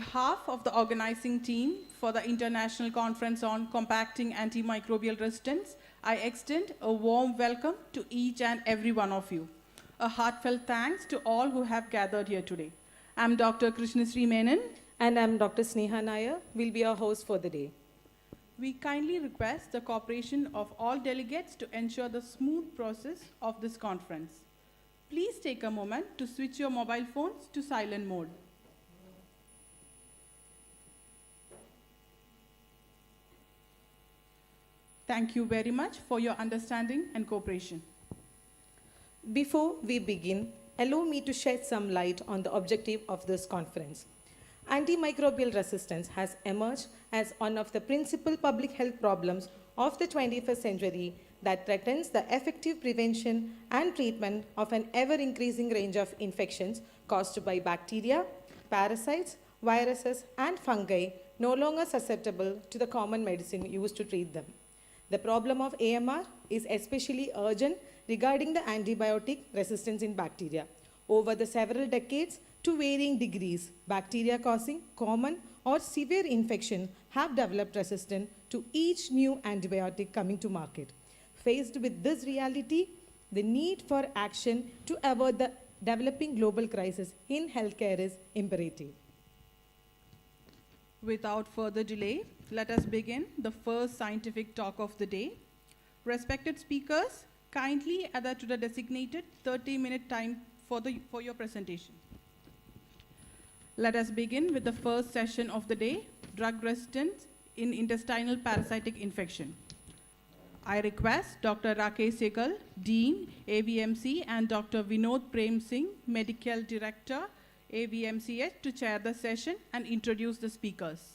behalf of the organizing team for the International Conference on Compacting Antimicrobial Resistance, I extend a warm welcome to each and every one of you. A heartfelt thanks to all who have gathered here today. I'm Dr. Krishnasri Menon. And I'm Dr. Sneha Nair. We'll be your host for the day. We kindly request the cooperation of all delegates to ensure the smooth process of this conference. Please take a moment to switch your mobile phones to silent mode. Thank you very much for your understanding and cooperation. Before we begin, allow me to shed some light on the objective of this conference. Antimicrobial resistance has emerged as one of the principal public health problems of the 21st century that threatens the effective prevention and treatment of an ever-increasing range of infections caused by bacteria, parasites, viruses, and fungi no longer susceptible to the common medicine used to treat them. The problem of AMR is especially urgent regarding the antibiotic resistance in bacteria. Over the several decades, to varying degrees, bacteria causing common or severe infection have developed resistance to each new antibiotic coming to market. Faced with this reality, the need for action to avoid the developing global crisis in healthcare is imperative. Without further delay, let us begin the first scientific talk of the day. Respected speakers, kindly adhere to the designated 30-minute time for your presentation. Let us begin with the first session of the day, drug resistance in intestinal parasitic infection. I request Dr. Rakesh Sehgal, Dean, AVMC, and Dr. Vinod Prem Singh, Medical Director, AVMCH, to chair the session and introduce the speakers.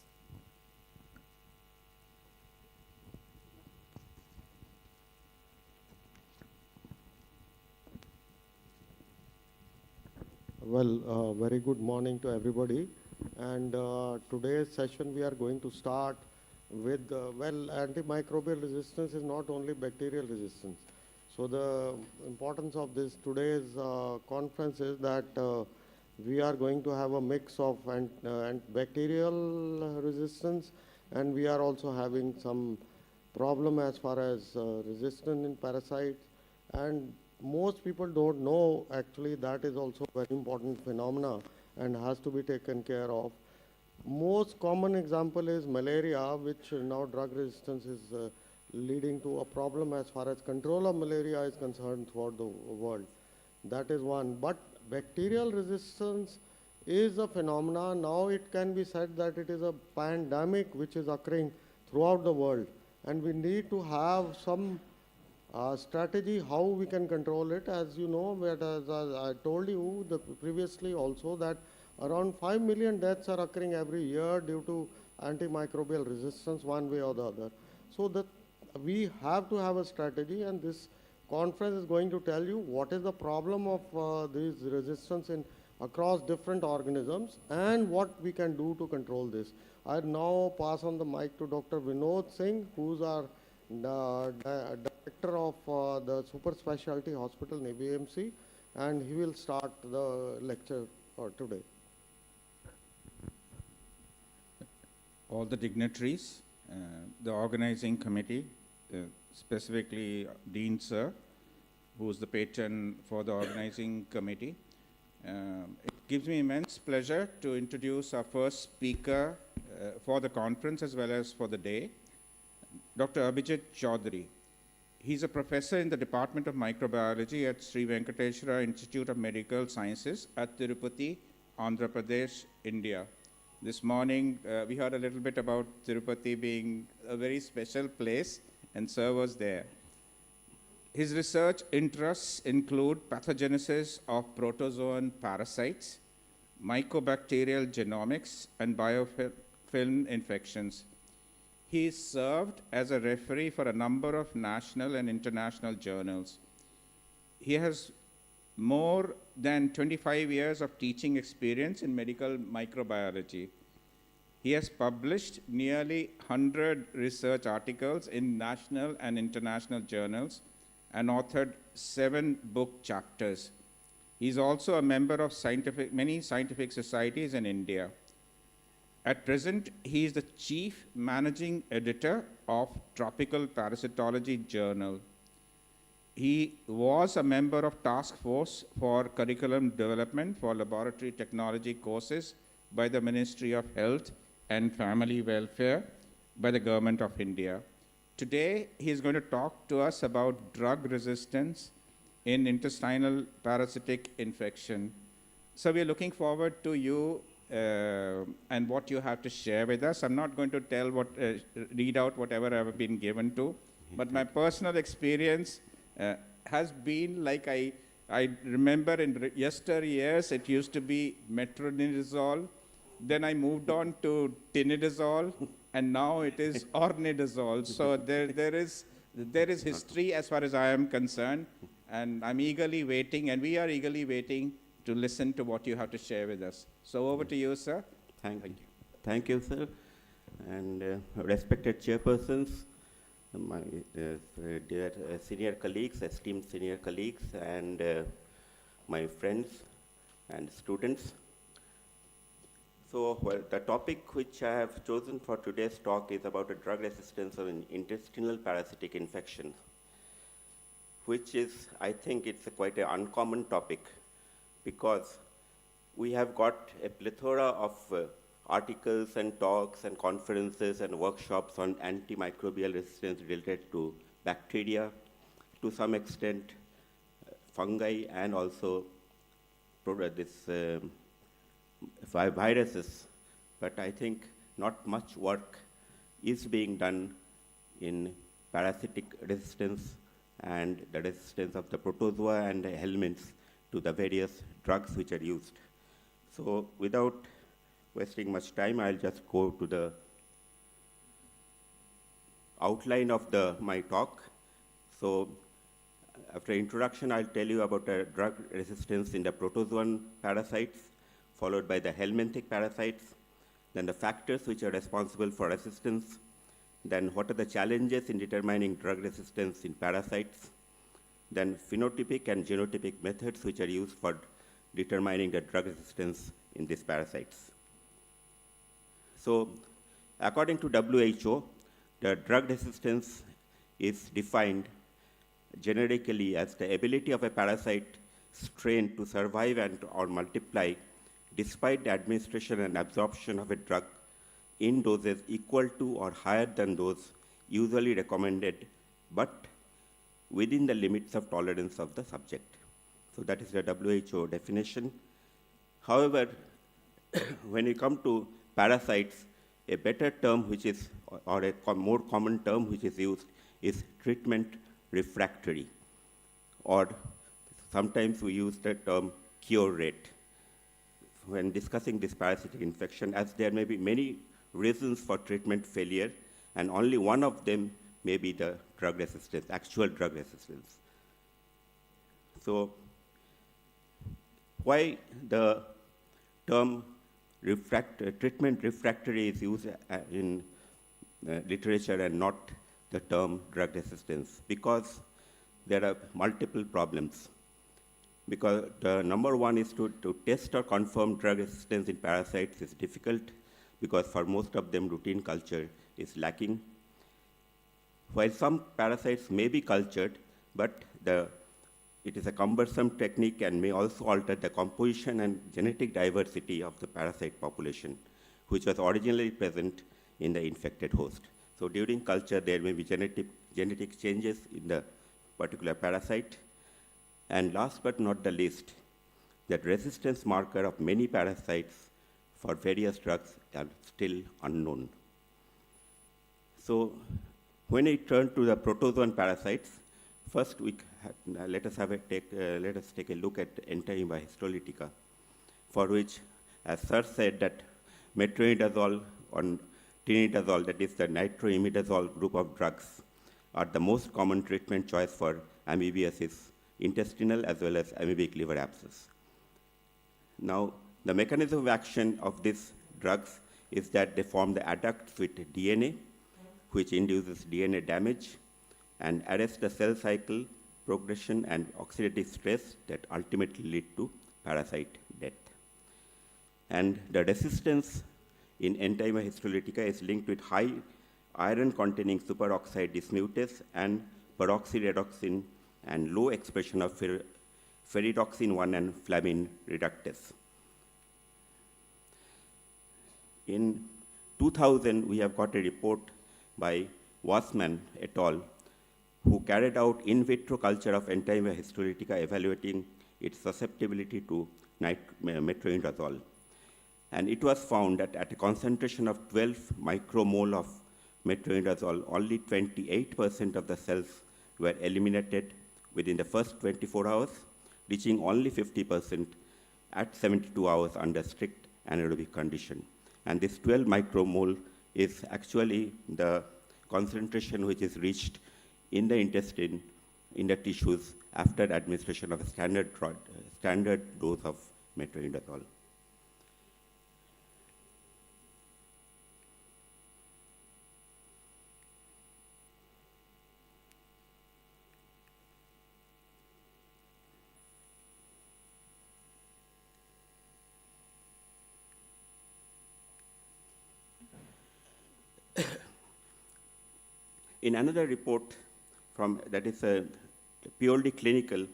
Well, very good morning to everybody. And today's session we are going to start with, antimicrobial resistance is not only bacterial resistance. So the importance of this today's conference is that we are going to have a mix of bacterial resistance, and we are also having some problem as far as resistance in parasites. And most people don't know actually that is also a very important phenomena and has to be taken care of. Most common example is malaria, which now drug resistance is leading to a problem as far as control of malaria is concerned throughout the world. That is one. But bacterial resistance is a phenomena. Now it can be said that it is a pandemic which is occurring throughout the world, and we need to have some strategy how we can control it. As you know, as I told you previously also, that around 5 million deaths are occurring every year due to antimicrobial resistance one way or the other. So that we have to have a strategy, and this conference is going to tell you what is the problem of these resistance in across different organisms and what we can do to control this. I now pass on the mic to Dr. Vinod Singh, who's our director of the super specialty hospital in AVMC, and he will start the lecture for today. All the dignitaries, the organizing committee, specifically Dean Sir, who is the patron for the organizing committee. It gives me immense pleasure to introduce our first speaker for the conference as well as for the day, Dr. Abhijit Chaudhary. He's a professor in the Department of Microbiology at Sri Venkateswara Institute of Medical Sciences at Tirupati, Andhra Pradesh, India. This morning, we heard a little bit about Tirupati being a very special place, and Sir was there. His research interests include pathogenesis of protozoan parasites, mycobacterial genomics, and biofilm infections. He served as a referee for a number of national and international journals. He has more than 25 years of teaching experience in medical microbiology. He has published nearly 100 research articles in national and international journals and authored 7 book chapters. He is also a member of many scientific societies in India. At present, he is the chief managing editor of Tropical Parasitology Journal. He was a member of Task Force for Curriculum Development for Laboratory Technology courses by the Ministry of Health and Family Welfare by the Government of India. Today, he is going to talk to us about drug resistance in intestinal parasitic infection. So we are looking forward to you and what you have to share with us. I'm not going to read out whatever I've been given to, but my personal experience has been like I remember in yesteryears, it used to be metronidazole, then I moved on to tinidazole, and now it is ornidazole. So there is history as far as I am concerned, and I'm eagerly waiting, and we are eagerly waiting to listen to what you have to share with us. So over to you, sir. Thank you. Thank you, sir. And respected chairpersons, my dear senior colleagues, esteemed senior colleagues, and my friends and students. So, well, the topic which I have chosen for today's talk is about a drug resistance of an intestinal parasitic infection, which is, I think, it's quite an uncommon topic because we have got a plethora of articles and talks and conferences and workshops on antimicrobial resistance related to bacteria, to some extent fungi, and also viruses. But I think not much work is being done in parasitic resistance and the resistance of the protozoa and the helminths to the various drugs which are used. So without wasting much time, I'll just go to the outline of my talk. So after introduction, I'll tell you about drug resistance in the protozoan parasites, followed by the helminthic parasites, then the factors which are responsible for resistance, then what are the challenges in determining drug resistance in parasites, then phenotypic and genotypic methods which are used for determining the drug resistance in these parasites. So, according to WHO, the drug resistance is defined generically as the ability of a parasite strain to survive or multiply despite the administration and absorption of a drug in doses equal to or higher than those usually recommended, but within the limits of tolerance of the subject. So that is the WHO definition. However, when we come to parasites, a better term which is, or a more common term which is used is treatment refractory, or sometimes we use the term cure rate when discussing this parasitic infection, as there may be many reasons for treatment failure, and only one of them may be the drug resistance, actual drug resistance. So, why the term treatment refractory is used in literature and not the term drug resistance? Because there are multiple problems. Because the number one is to test or confirm drug resistance in parasites is difficult, because for most of them routine culture is lacking. While some parasites may be cultured, but it is a cumbersome technique and may also alter the composition and genetic diversity of the parasite population, which was originally present in the infected host. So during culture, there may be genetic changes in the particular parasite. And last but not the least, that resistance marker of many parasites for various drugs are still unknown. So when we turn to the protozoan parasites, first let us take a look at Entaima histolytica, for which, as Sir said, that metronidazole or tinidazole, that is the nitroimidazole group of drugs, are the most common treatment choice for amoebiasis, intestinal as well as amoebic liver abscess. Now, the mechanism of action of these drugs is that they form the adducts with DNA, which induces DNA damage and arrests the cell cycle progression and oxidative stress that ultimately lead to parasite death. And the resistance in enzyme histolytica is linked with high iron-containing superoxide dismutase and peroxyredoxin and low expression of ferredoxin-1 and flamin reductase. In 2000, we have got a report by Wassman et al., who carried out in vitro culture of enzyme histolytica evaluating its susceptibility to metronidazole. And it was found that at a concentration of 12 micromole of metronidazole, only 28% of the cells were eliminated within the first 24 hours, reaching only 50% at 72 hours under strict anaerobic condition. And this 12 micromole is actually the concentration which is reached in the intestine, in the tissues, after administration of a standard dose of metronidazole. In another report that is purely clinical,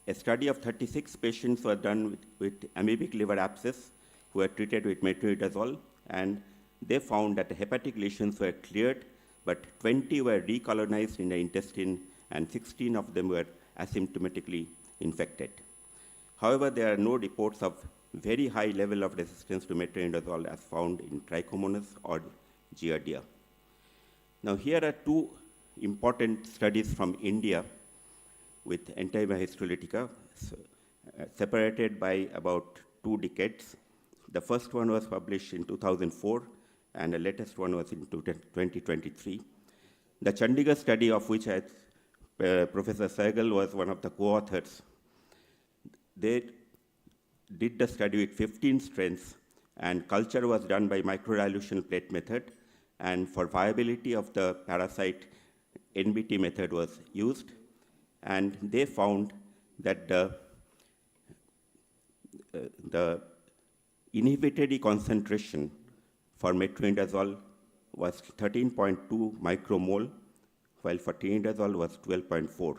a study of 36 patients were done with amoebic liver abscess who were treated with metronidazole, and they found that the hepatic lesions were cleared, but 20 were recolonized in the intestine and 16 of them were asymptomatically infected. However, there are no reports of very high level of resistance to metronidazole as found in Trichomonas or Giardia. Now, here are two important studies from India with enzyme histolytica, separated by about 2 decades. The first one was published in 2004, and the latest one was in 2023. The Chandigarh study, of which Professor Sehgal was one of the co-authors, they did the study with 15 strains, and culture was done by microdilution plate method, and for viability of the parasite, NBT method was used, and they found that the inhibitory concentration for metronidazole was 13.2 micromole, while for tinidazole was 12.4.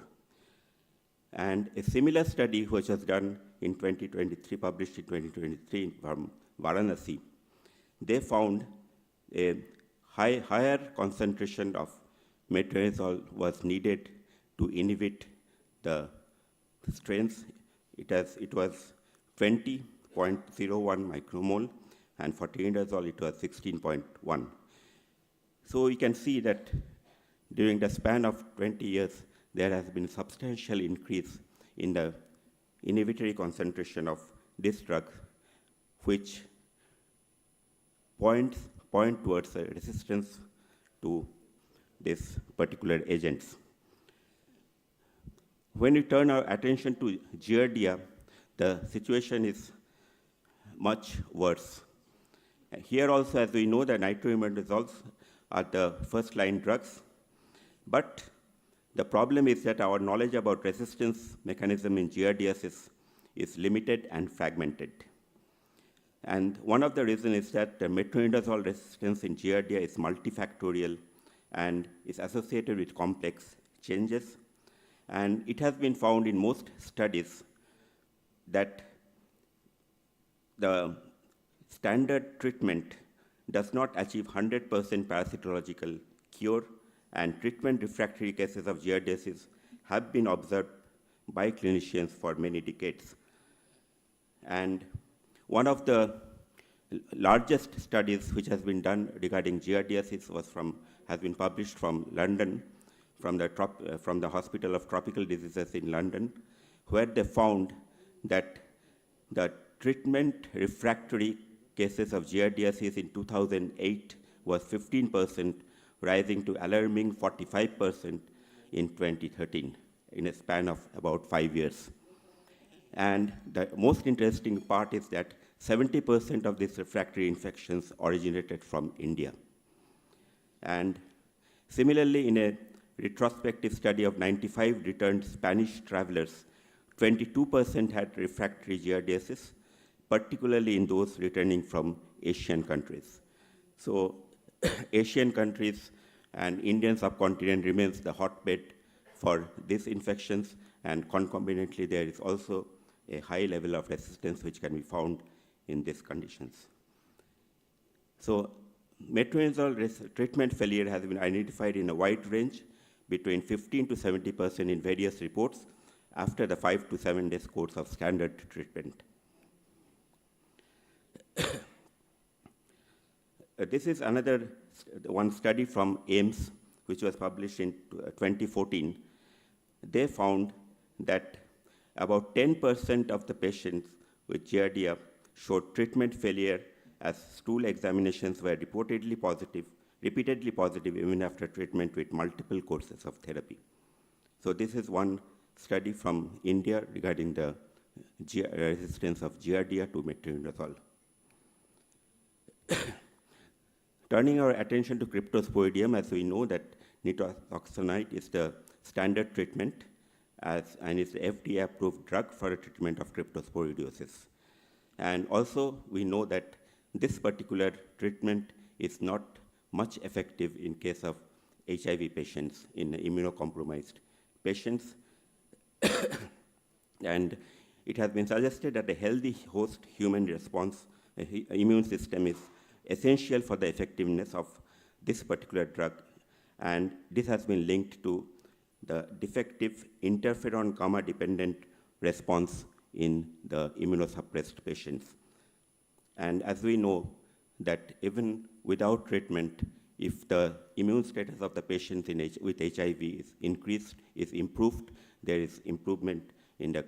And a similar study which was done in 2023, published in 2023 from Varanasi, they found a higher concentration of metronidazole was needed to inhibit the strains. It was 20.01 micromole, and for tinidazole it was 16.1. So we can see that during the span of 20 years, there has been substantial increase in the inhibitory concentration of this drug, which point towards a resistance to these particular agents. When we turn our attention to Giardia, the situation is much worse. Here also, as we know, the nitroimedazoles are the first-line drugs, but the problem is that our knowledge about resistance mechanism in giardiasis is limited and fragmented. And one of the reasons is that the metronidazole resistance in Giardia is multifactorial and is associated with complex changes. And it has been found in most studies that the standard treatment does not achieve 100% parasitological cure, and treatment refractory cases of giardiasis have been observed by clinicians for many decades. And one of the largest studies which has been done regarding giardiasis has been published from London, from the Hospital of Tropical Diseases in London, where they found that the treatment refractory cases of giardiasis in 2008 was 15%, rising to alarming 45% in 2013, in a span of about 5 years. And the most interesting part is that 70% of these refractory infections originated from India. And similarly, in a retrospective study of 95 returned Spanish travelers, 22% had refractory giardiasis, particularly in those returning from Asian countries. So Asian countries and Indian subcontinent remains the hotbed for these infections, and concomitantly there is also a high level of resistance which can be found in these conditions. So metronidazole treatment failure has been identified in a wide range between 15 to 70% in various reports after the 5 to 7 days course of standard treatment. This is another one study from AIMS, which was published in 2014. They found that about 10% of the patients with giardia showed treatment failure as stool examinations were repeatedly positive even after treatment with multiple courses of therapy. So this is one study from India regarding the resistance of giardia to metronidazole. Turning our attention to cryptosporidium, as we know that nitazoxanide is the standard treatment and is the FDA-approved drug for the treatment of cryptosporidiosis. And also, we know that this particular treatment is not much effective in case of HIV patients, in immunocompromised patients. And it has been suggested that a healthy host human response, immune system is essential for the effectiveness of this particular drug. And this has been linked to the defective interferon gamma-dependent response in the immunosuppressed patients. And as we know that even without treatment, if the immune status of the patient with HIV is increased, is improved, there is improvement in the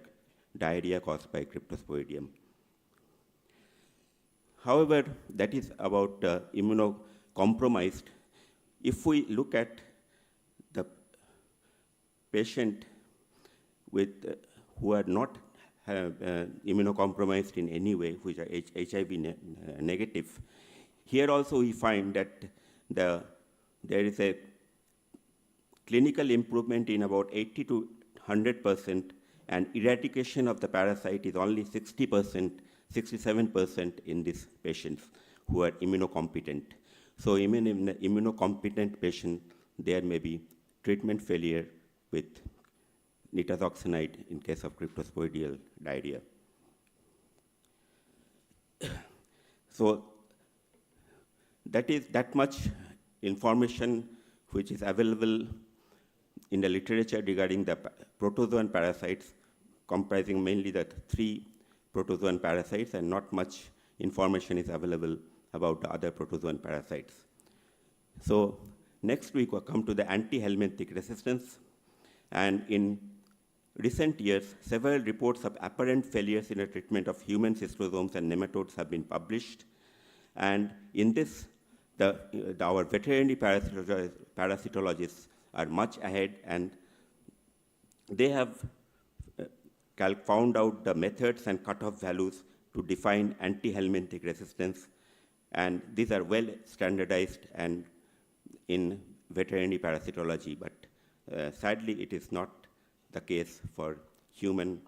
diarrhea caused by cryptosporidium. However, that is about immunocompromised. If we look at the patient with who are not immunocompromised in any way, which are HIV negative, here also we find that there is a clinical improvement in about 80 to 100%, and eradication of the parasite is only 60%, 67% in these patients who are immunocompetent. So even in an immunocompetent patient, there may be treatment failure with nitazoxanide in case of cryptosporidial diarrhea. So that much information which is available in the literature regarding the protozoan parasites, comprising mainly the 3 protozoan parasites, and not much information is available about the other protozoan parasites. So next we come to the anti-helminthic resistance. And in recent years, several reports of apparent failures in the treatment of human cystosomes and nematodes have been published. And in this, our veterinary parasitologists are much ahead, and they have found out the methods and cutoff values to define anti-helminthic resistance, and these are well standardized and in veterinary parasitology, but sadly it is not the case for human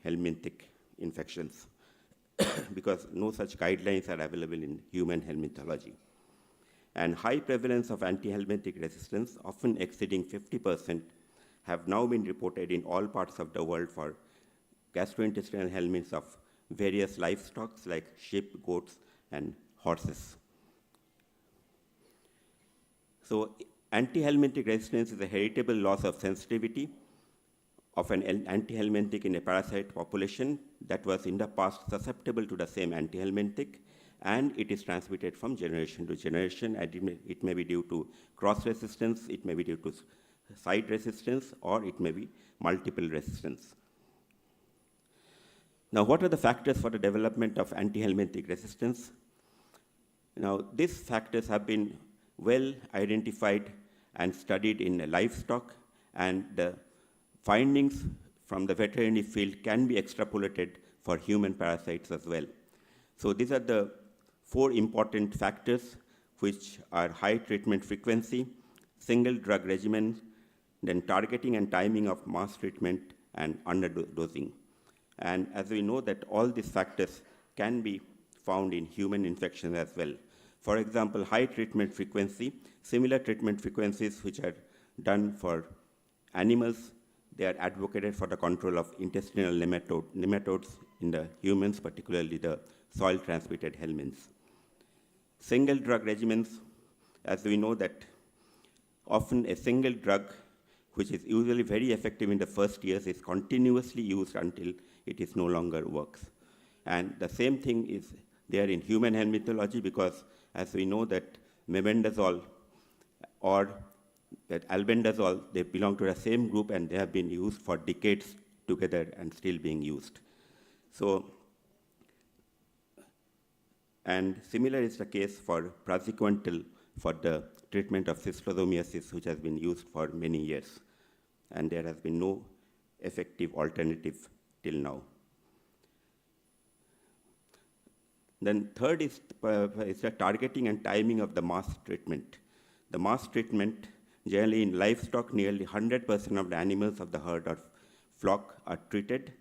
helminthic infections because no such guidelines are available in human helminthology. And high prevalence of anti-helminthic resistance, often exceeding 50%, have now been reported in all parts of the world for gastrointestinal helminths of various livestock like sheep, goats, and horses. So anti-helminthic resistance is a heritable loss of sensitivity of an anti-helminthic in a parasite population that was in the past susceptible to the same anti-helminthic, and it is transmitted from generation to generation, and it may be due to cross-resistance, it may be due to side resistance, or it may be multiple resistance. Now, what are the factors for the development of anti-helminthic resistance? Now, these factors have been well identified and studied in livestock, and the findings from the veterinary field can be extrapolated for human parasites as well. So these are the 4 important factors, which are high treatment frequency, single drug regimen, then targeting and timing of mass treatment, and underdosing. And as we know that all these factors can be found in human infections as well. For example, high treatment frequency, similar treatment frequencies which are done for animals, they are advocated for the control of intestinal nematodes in the humans, particularly the soil-transmitted helminths. Single drug regimens, as we know that often a single drug, which is usually very effective in the first years, is continuously used until it is no longer works. And the same thing is there in human helminthology, because as we know that mebendazole or that albendazole, they belong to the same group and they have been used for decades together and still being used. So, and similar is the case for praziquantel for the treatment of cystosomiasis, which has been used for many years. And there has been no effective alternative till now. Then third is the targeting and timing of the mass treatment. The mass treatment, generally in livestock, nearly 100% of the animals of the herd or flock are treated.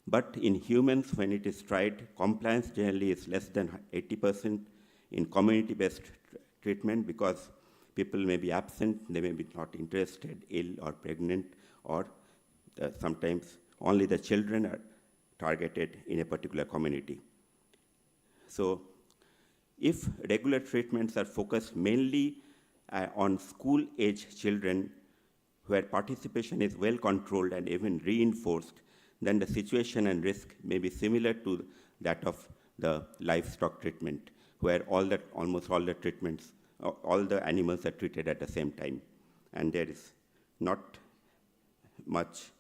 But in humans, when it is tried, compliance generally is less than 80% in community-based treatment, because people may be absent, they may be not interested, ill or pregnant, or sometimes only the children are targeted in a particular community. So if regular treatments are focused mainly on school-age children where participation is well controlled and even reinforced, then the situation and risk may be similar to that of the livestock treatment, where almost all the treatments, all the animals are treated at the same time. And there is not much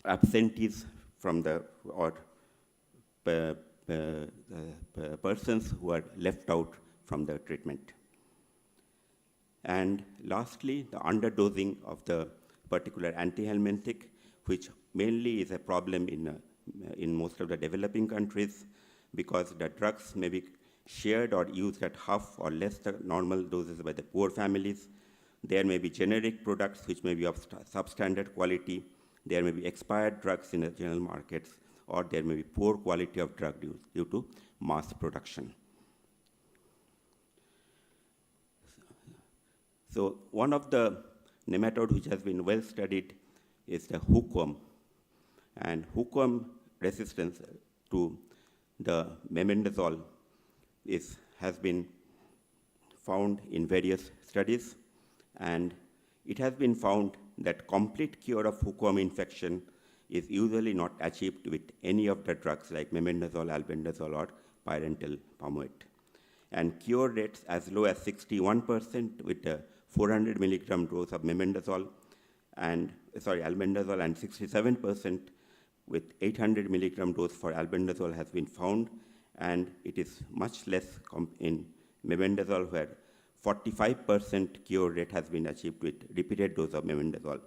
absentees from the, or persons who are left out from the treatment. And lastly, the underdosing of the particular antihelminthic, which mainly is a problem in most of the developing countries, because the drugs may be shared or used at half or less the normal doses by the poor families. There may be generic products which may be of substandard quality. There may be expired drugs in the general markets, or there may be poor quality of drug due to mass production. So one of the nematode which has been well studied is the hookworm. And hookworm resistance to the mebendazole has been found in various studies, and it has been found that complete cure of hookworm infection is usually not achieved with any of the drugs like mebendazole, albendazole, or parenteral palmate. And cure rates as low as 61% with a 400 milligram dose of albendazole, and 67% with 800 milligram dose for albendazole has been found, and it is much less in mebendazole, where 45% cure rate has been achieved with repeated dose of mebendazole,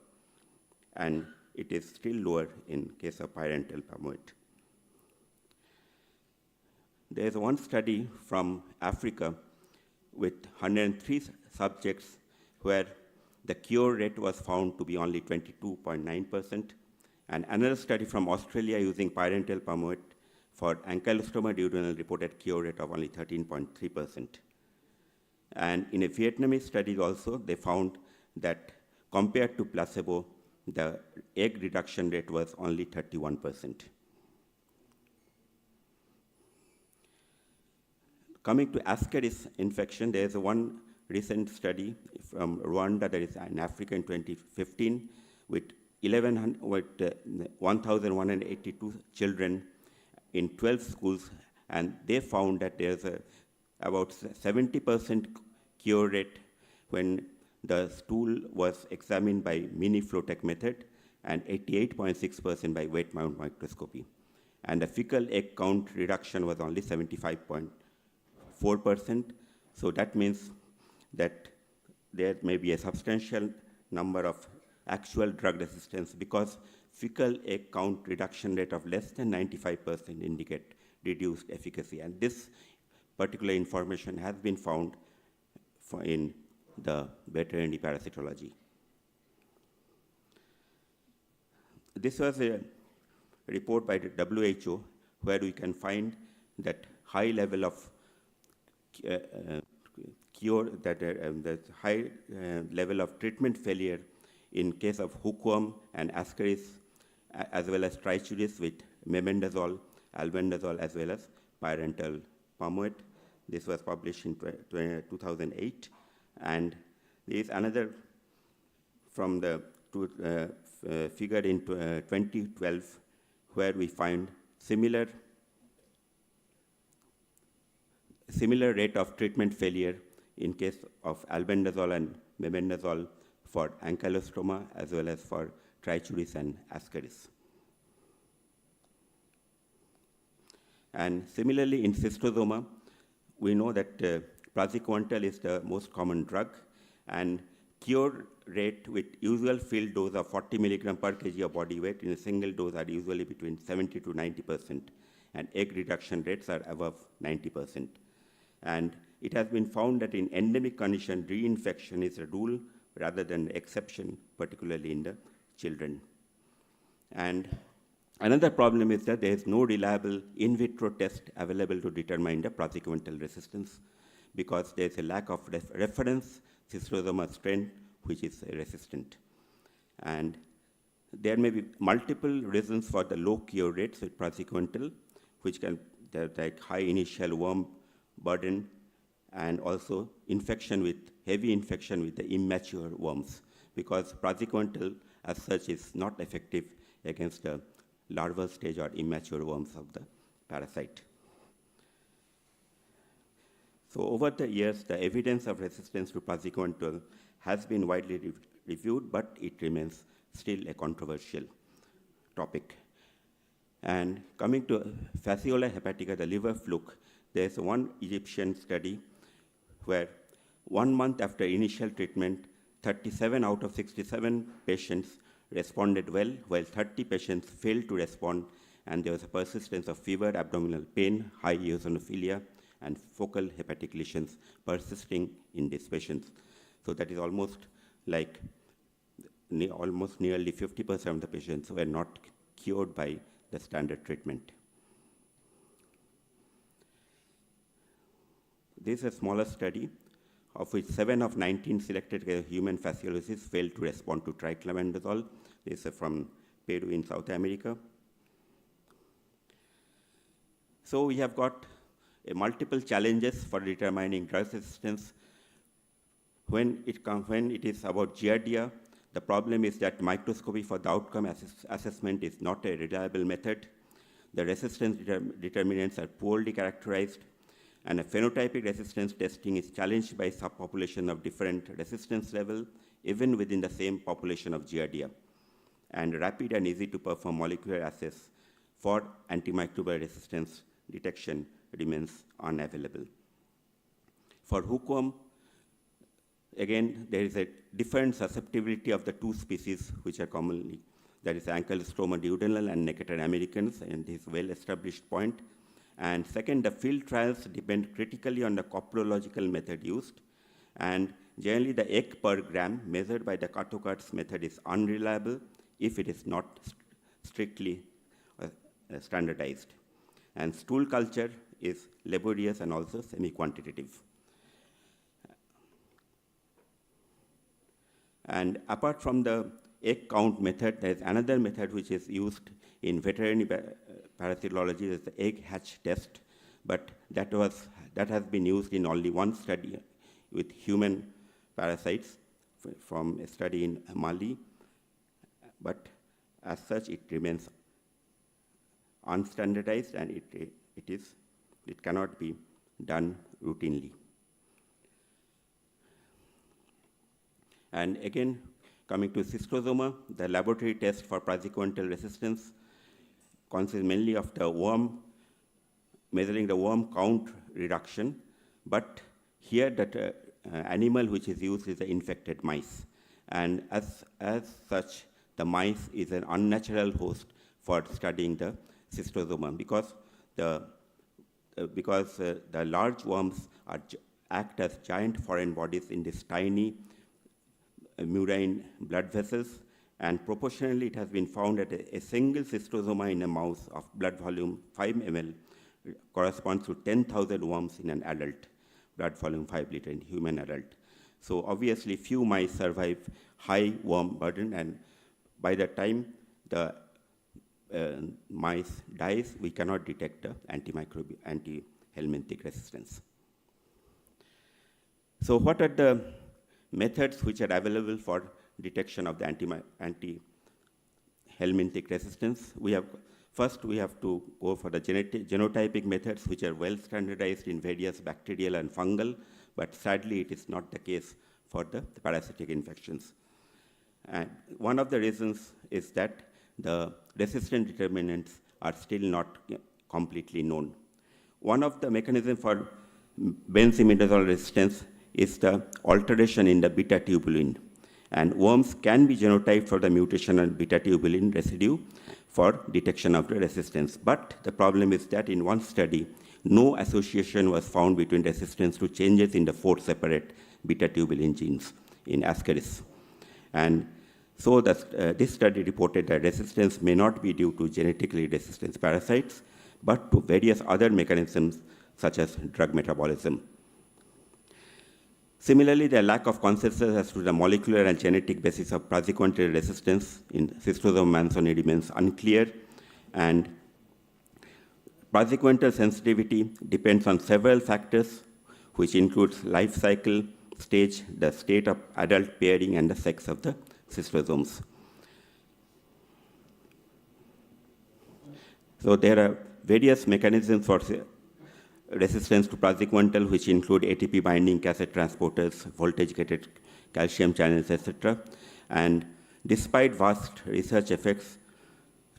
and it is still lower in case of parenteral palmate. There is one study from Africa with 103 subjects where the cure rate was found to be only 22.9%, and another study from Australia using parenteral palmate for ankylostoma duodenal reported cure rate of only 13.3%. And in a Vietnamese study also, they found that compared to placebo, the egg reduction rate was only 31%. Coming to Ascaris infection, there is one recent study from Rwanda that is in Africa in 2015 with 1,182 children in 12 schools, and they found that there's about 70% cure rate when the stool was examined by mini flow tech method, and 88.6% by wet mount microscopy. And the fecal egg count reduction was only 75.4%. So that means that there may be a substantial number of actual drug resistance, because fecal egg count reduction rate of less than 95% indicate reduced efficacy. And this particular information has been found in the veterinary parasitology. This was a report by the WHO where we can find that high level of the high level of treatment failure in case of hookworm and ascaris, as well as trichuris with mebendazole, albendazole, as well as parental palmoate. This was published in 2008. And there is another from the figure in 2012, where we find similar rate of treatment failure in case of albendazole and mebendazole for ankylostoma as well as for trichuris and ascaris. And similarly, in cystosoma, we know that praziquantel is the most common drug, and cure rate with usual field dose of 40 milligram per kg of body weight in a single dose are usually between 70 to 90%, and egg reduction rates are above 90%. And it has been found that in endemic condition, reinfection is a rule rather than the exception, particularly in the children. And another problem is that there is no reliable in vitro test available to determine the praziquantel resistance, because there is a lack of reference cystosoma strain which is resistant. And there may be multiple reasons for the low cure rates with praziquantel, which can like high initial worm burden, and also heavy infection with the immature worms, because praziquantel as such is not effective against the larval stage or immature worms of the parasite. So over the years, the evidence of resistance to praziquantel has been widely reviewed, but it remains still a controversial topic. And coming to Fasciola hepatica, the liver fluke, there's one Egyptian study where 1 month after initial treatment, 37 out of 67 patients responded well, while 30 patients failed to respond, and there was a persistence of fever, abdominal pain, high eosinophilia, and focal hepatic lesions persisting in these patients. So that is almost like nearly 50% of the patients were not cured by the standard treatment. This is a smaller study, of which 7 of 19 selected human fasciologists failed to respond to triclamendazole. This is from Peru in South America. So we have got multiple challenges for determining drug resistance. When it is about Giardia, the problem is that microscopy for the outcome assessment is not a reliable method. The resistance determinants are poorly characterized, and a phenotypic resistance testing is challenged by subpopulation of different resistance level, even within the same population of Giardia. And rapid and easy to perform molecular assays for antimicrobial resistance detection remains unavailable. For hookworm, again, there is a different susceptibility of the two species which are commonly, that is Ankylostoma duodenal and Necator americans, and this well-established point. And second, the field trials depend critically on the coprological method used, and generally the egg per gram measured by the Kato-Kurtz method is unreliable if it is not strictly standardized. And stool culture is laborious and also semi-quantitative. And apart from the egg count method, there is another method which is used in veterinary parasitology, is the egg hatch test, but that has been used in only one study with human parasites from a study in Mali, but as such it remains unstandardized, and it cannot be done routinely. And again, coming to cystosoma, the laboratory test for praziquantel resistance consists mainly of the worm, measuring the worm count reduction, but here that animal which is used is the infected mice. And as such, the mice is an unnatural host for studying the cystosoma, because the large worms act as giant foreign bodies in these tiny murine blood vessels, and proportionally it has been found that a single cystosoma in a mouse of blood volume 5 ml corresponds to 10,000 worms in an adult, blood volume 5 liter in human adult. So obviously few mice survive high worm burden, and by the time the mice dies, we cannot detect the anti-helminthic resistance. So what are the methods which are available for detection of the anti-helminthic resistance? First, we have to go for the genotypic methods, which are well standardized in various bacterial and fungal, but sadly it is not the case for the parasitic infections. And one of the reasons is that the resistant determinants are still not completely known. One of the mechanisms for benzimidazole resistance is the alteration in the beta-tubulin. And worms can be genotyped for the mutational beta-tubulin residue for detection of the resistance. But the problem is that in one study, no association was found between resistance to changes in the 4 separate beta-tubulin genes in Ascaris. And so this study reported that resistance may not be due to genetically resistant parasites, but to various other mechanisms such as drug metabolism. Similarly, the lack of consensus as to the molecular and genetic basis of praziquantel resistance in Cystosoma manson remains unclear, and praziquantel sensitivity depends on several factors, which includes life cycle, stage, the state of adult pairing, and the sex of the cystosomes. So there are various mechanisms for resistance to praziquantel, which include ATP binding cassette transporters, voltage-gated calcium channels, etc. And despite vast research efforts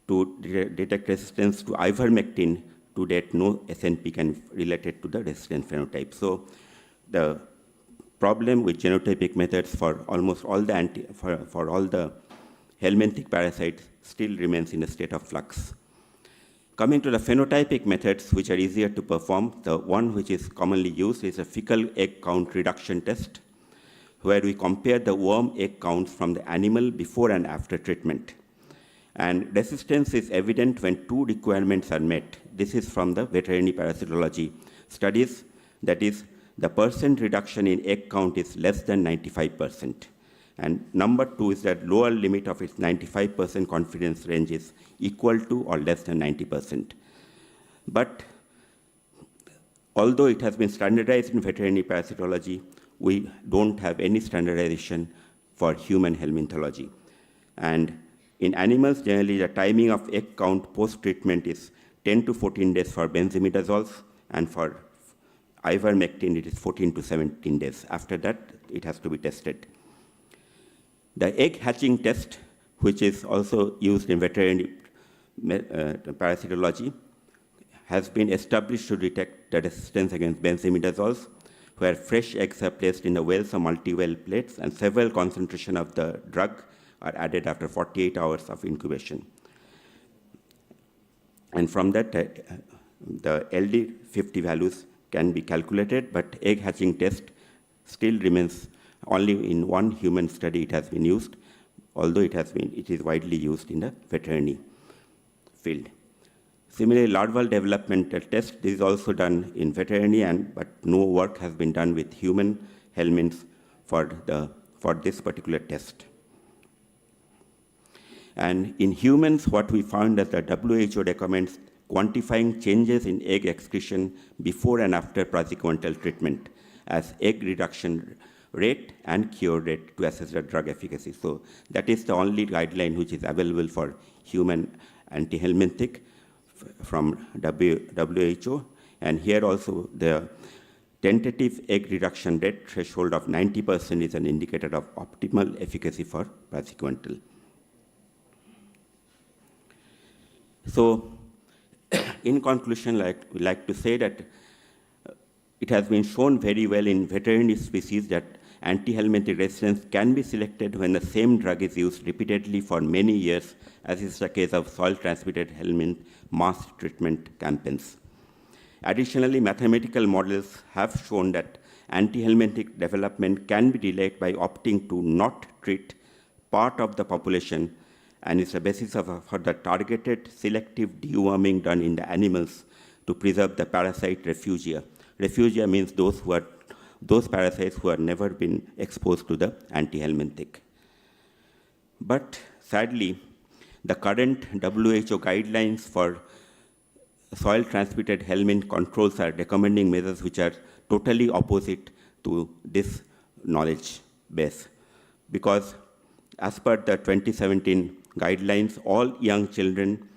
to detect resistance to ivermectin, to date no SNP can be related to the resistant phenotype. So the problem with genotypic methods for almost all the for all the helminthic parasites still remains in a state of flux. Coming to the phenotypic methods, which are easier to perform, the one which is commonly used is a fecal egg count reduction test, where we compare the worm egg counts from the animal before and after treatment. And resistance is evident when 2 requirements are met. This is from the veterinary parasitology studies, that is, the percent reduction in egg count is less than 95%. And number 2 is that lower limit of its 95% confidence range is equal to or less than 90%. But although it has been standardized in veterinary parasitology, we don't have any standardization for human helminthology. And in animals, generally the timing of egg count post-treatment is 10 to 14 days for benzimidazoles, and for ivermectin it is 14 to 17 days. After that, it has to be tested. The egg hatching test, which is also used in veterinary parasitology, has been established to detect the resistance against benzimidazoles, where fresh eggs are placed in the wells or multi-well plates, and several concentrations of the drug are added after 48 hours of incubation. And from that, the LD50 values can be calculated, but egg hatching test still remains only in one human study it has been used, although it is widely used in the veterinary field. Similarly, larval developmental test, this is also done in veterinary, but no work has been done with human helminths for this particular test. And in humans, what we found is that WHO recommends quantifying changes in egg excretion before and after praziquantel treatment as egg reduction rate and cure rate to assess the drug efficacy. So that is the only guideline which is available for human anti-helminthic from WHO. And here also the tentative egg reduction rate threshold of 90% is an indicator of optimal efficacy for praziquantel. So in conclusion, we like to say that it has been shown very well in veterinary species that anti-helminthic resistance can be selected when the same drug is used repeatedly for many years, as is the case of soil-transmitted helminth mass treatment campaigns. Additionally, mathematical models have shown that anti-helminthic development can be delayed by opting to not treat part of the population and is the basis for the targeted selective deworming done in the animals to preserve the parasite refugia. Refugia means those parasites who have never been exposed to the anti-helminthic. But sadly, the current WHO guidelines for soil-transmitted helminth controls are recommending measures which are totally opposite to this knowledge base. Because as per the 2017 guidelines, all young children,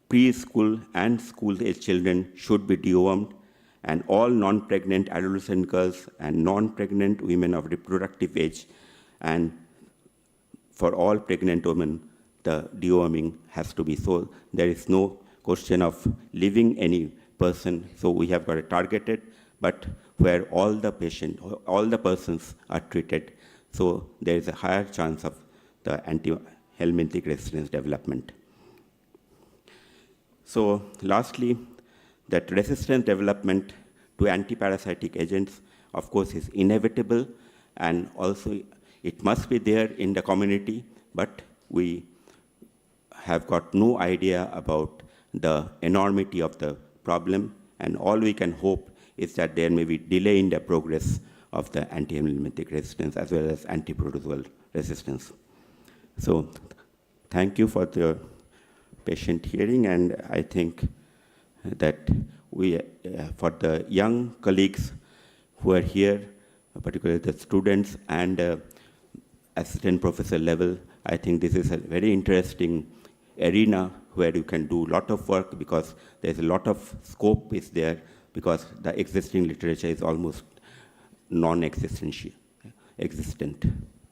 preschool and school-age children should be dewormed, and all non-pregnant adolescent girls and non-pregnant women of reproductive age, and for all pregnant women, the deworming has to be. So there is no question of leaving any person. So we have got a targeted, but where all the persons are treated. So there is a higher chance of the anti-helminthic resistance development. So lastly, that resistance development to antiparasitic agents, of course, is inevitable, and also it must be there in the community, but we have got no idea about the enormity of the problem, and all we can hope is that there may be delay in the progress of the anti-helminthic resistance as well as anti-protozoal resistance. So thank you for the patient hearing, and I think that we, for the young colleagues who are here, particularly the students and assistant professor level, I think this is a very interesting arena where you can do a lot of work, because there's a lot of scope is there, because the existing literature is almost non-existent.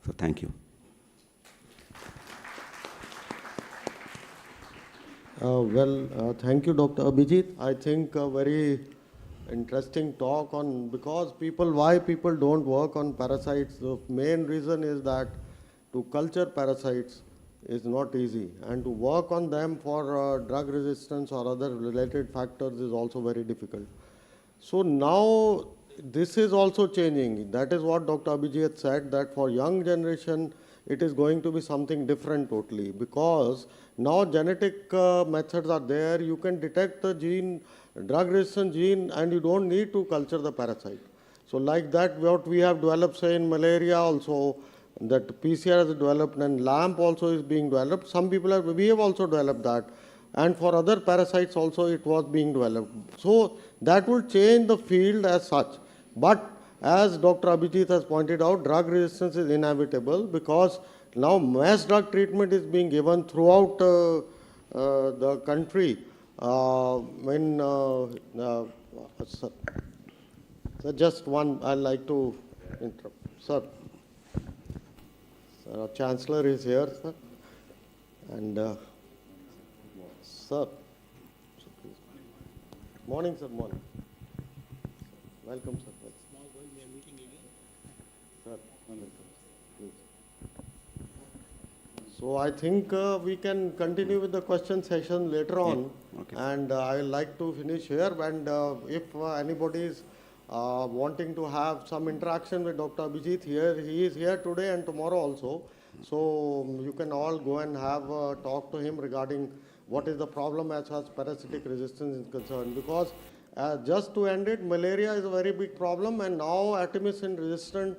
So thank you. Thank you, Dr. Abhijit. I think a very interesting talk on, because why people don't work on parasites. The main reason is that to culture parasites is not easy, and to work on them for drug resistance or other related factors is also very difficult. So now this is also changing. That is what Dr. Abhijit said, that for young generation it is going to be something different totally, because now genetic methods are there. You can detect the gene, drug resistant gene, and you don't need to culture the parasite. So like that, what we have developed, say in malaria also, that PCR has developed, and LAMP also is being developed. Some people have, we have also developed that. And for other parasites also it was being developed. So that will change the field as such. But as Dr. Abhijit has pointed out, drug resistance is inevitable, because now mass drug treatment is being given throughout the country. So just one, I'd like to interrupt. Sir, our Chancellor is here, sir. And sir, morning, sir, morning. Welcome, sir. Sir, welcome. Please. So I think we can continue with the question session later on. Yeah. Okay. And I would like to finish here. And if anybody is wanting to have some interaction with Dr. Abhijit here, he is here today and tomorrow also. So you can all go and have a talk to him regarding what is the problem as far as parasitic resistance is concerned. Because just to end it, malaria is a very big problem, and now artemisinin resistant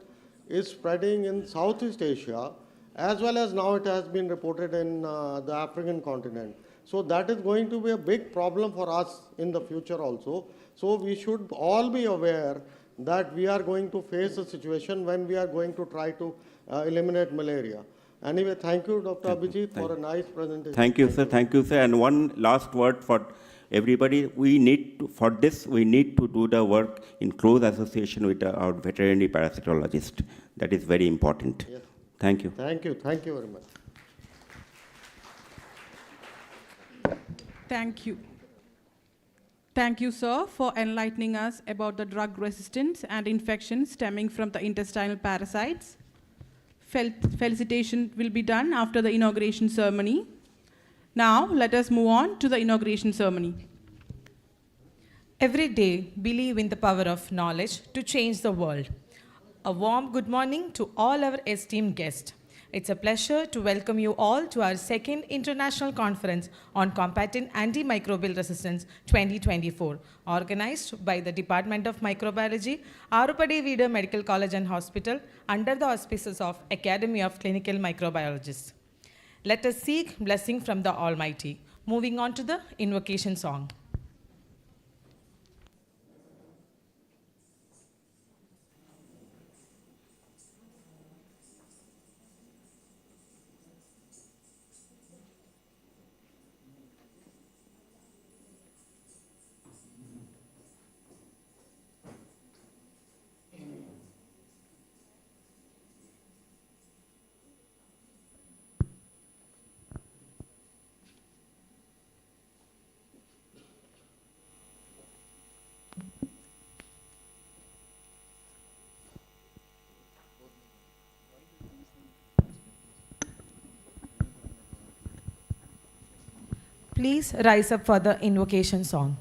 is spreading in Southeast Asia, as well as now it has been reported in the African continent. So that is going to be a big problem for us in the future also. So we should all be aware that we are going to face a situation when we are going to try to eliminate malaria. Anyway, thank you, Dr. Abhijit, for a nice presentation. Thank you, sir. Thank you, sir. And one last word for everybody. We need to, for this, we need to do the work in close association with our veterinary parasitologist. That is very important. Yes. Thank you. Thank you. Thank you very much. Thank you. Thank you, sir, for enlightening us about the drug resistance and infections stemming from the intestinal parasites. Felicitation will be done after the inauguration ceremony. Now, let us move on to the inauguration ceremony. Every day, believe in the power of knowledge to change the world. A warm good morning to all our esteemed guests. It's a pleasure to welcome you all to our second International Conference on Combating Antimicrobial Resistance 2024, organized by the Department of Microbiology, Arupadi Vida Medical College and Hospital, under the auspices of Academy of Clinical Microbiologists. Let us seek blessing from the Almighty. Moving on to the invocation song. Please rise up for the invocation song.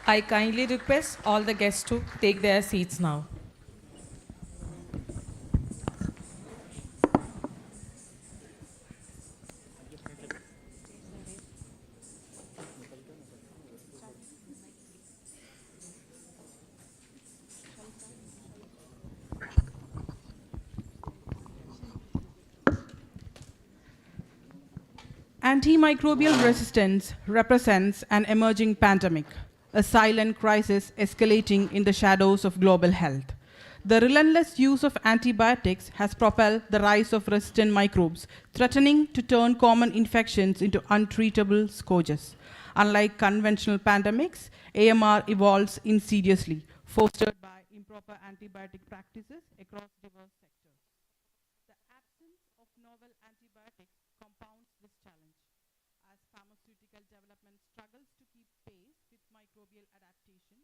I kindly request all the guests to take their seats now. Antimicrobial resistance represents an emerging pandemic, a silent crisis escalating in the shadows of global health. The relentless use of antibiotics has propelled the rise of resistant microbes, threatening to turn common infections into untreatable scourges. Unlike conventional pandemics, AMR evolves insidiously, fostered by improper antibiotic practices across diverse sectors. The absence of novel antibiotics compounds this challenge as pharmaceutical development struggles to keep pace with microbial adaptation.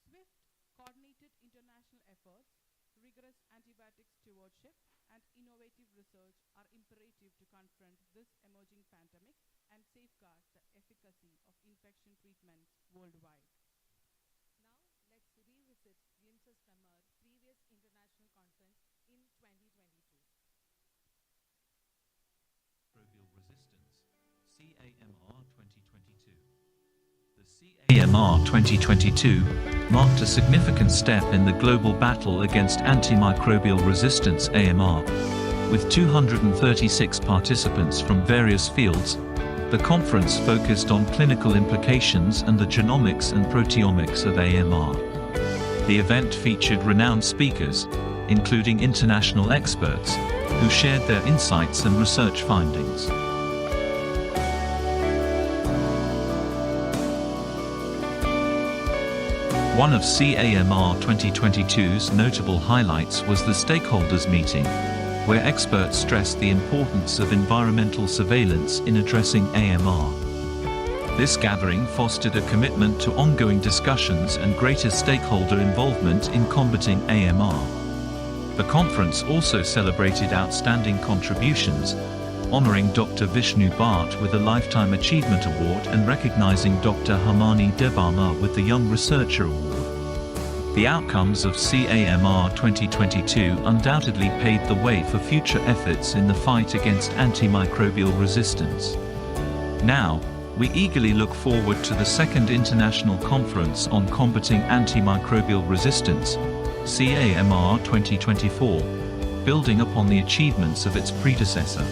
Swift, coordinated international efforts, rigorous antibiotic stewardship, and innovative research are imperative to confront this emerging pandemic and safeguard the efficacy of infection treatments worldwide. Now, let's revisit UNICEF's CAMR previous international conference in 2022. Microbial resistance, CAMR 2022. The CAMR 2022 marked a significant step in the global battle against antimicrobial resistance AMR. With 236 participants from various fields, the conference focused on clinical implications and the genomics and proteomics of AMR. The event featured renowned speakers, including international experts, who shared their insights and research findings. One of CAMR 2022's notable highlights was the stakeholders meeting, where experts stressed the importance of environmental surveillance in addressing AMR. This gathering fostered a commitment to ongoing discussions and greater stakeholder involvement in combating AMR. The conference also celebrated outstanding contributions, honoring Dr. Vishnu Bhatt with a Lifetime Achievement Award and recognizing Dr. Harmani Debarma with the Young Researcher Award. The outcomes of CAMR 2022 undoubtedly paved the way for future efforts in the fight against antimicrobial resistance. Now, we eagerly look forward to the second International Conference on Combating Antimicrobial Resistance, CAMR 2024, building upon the achievements of its predecessor.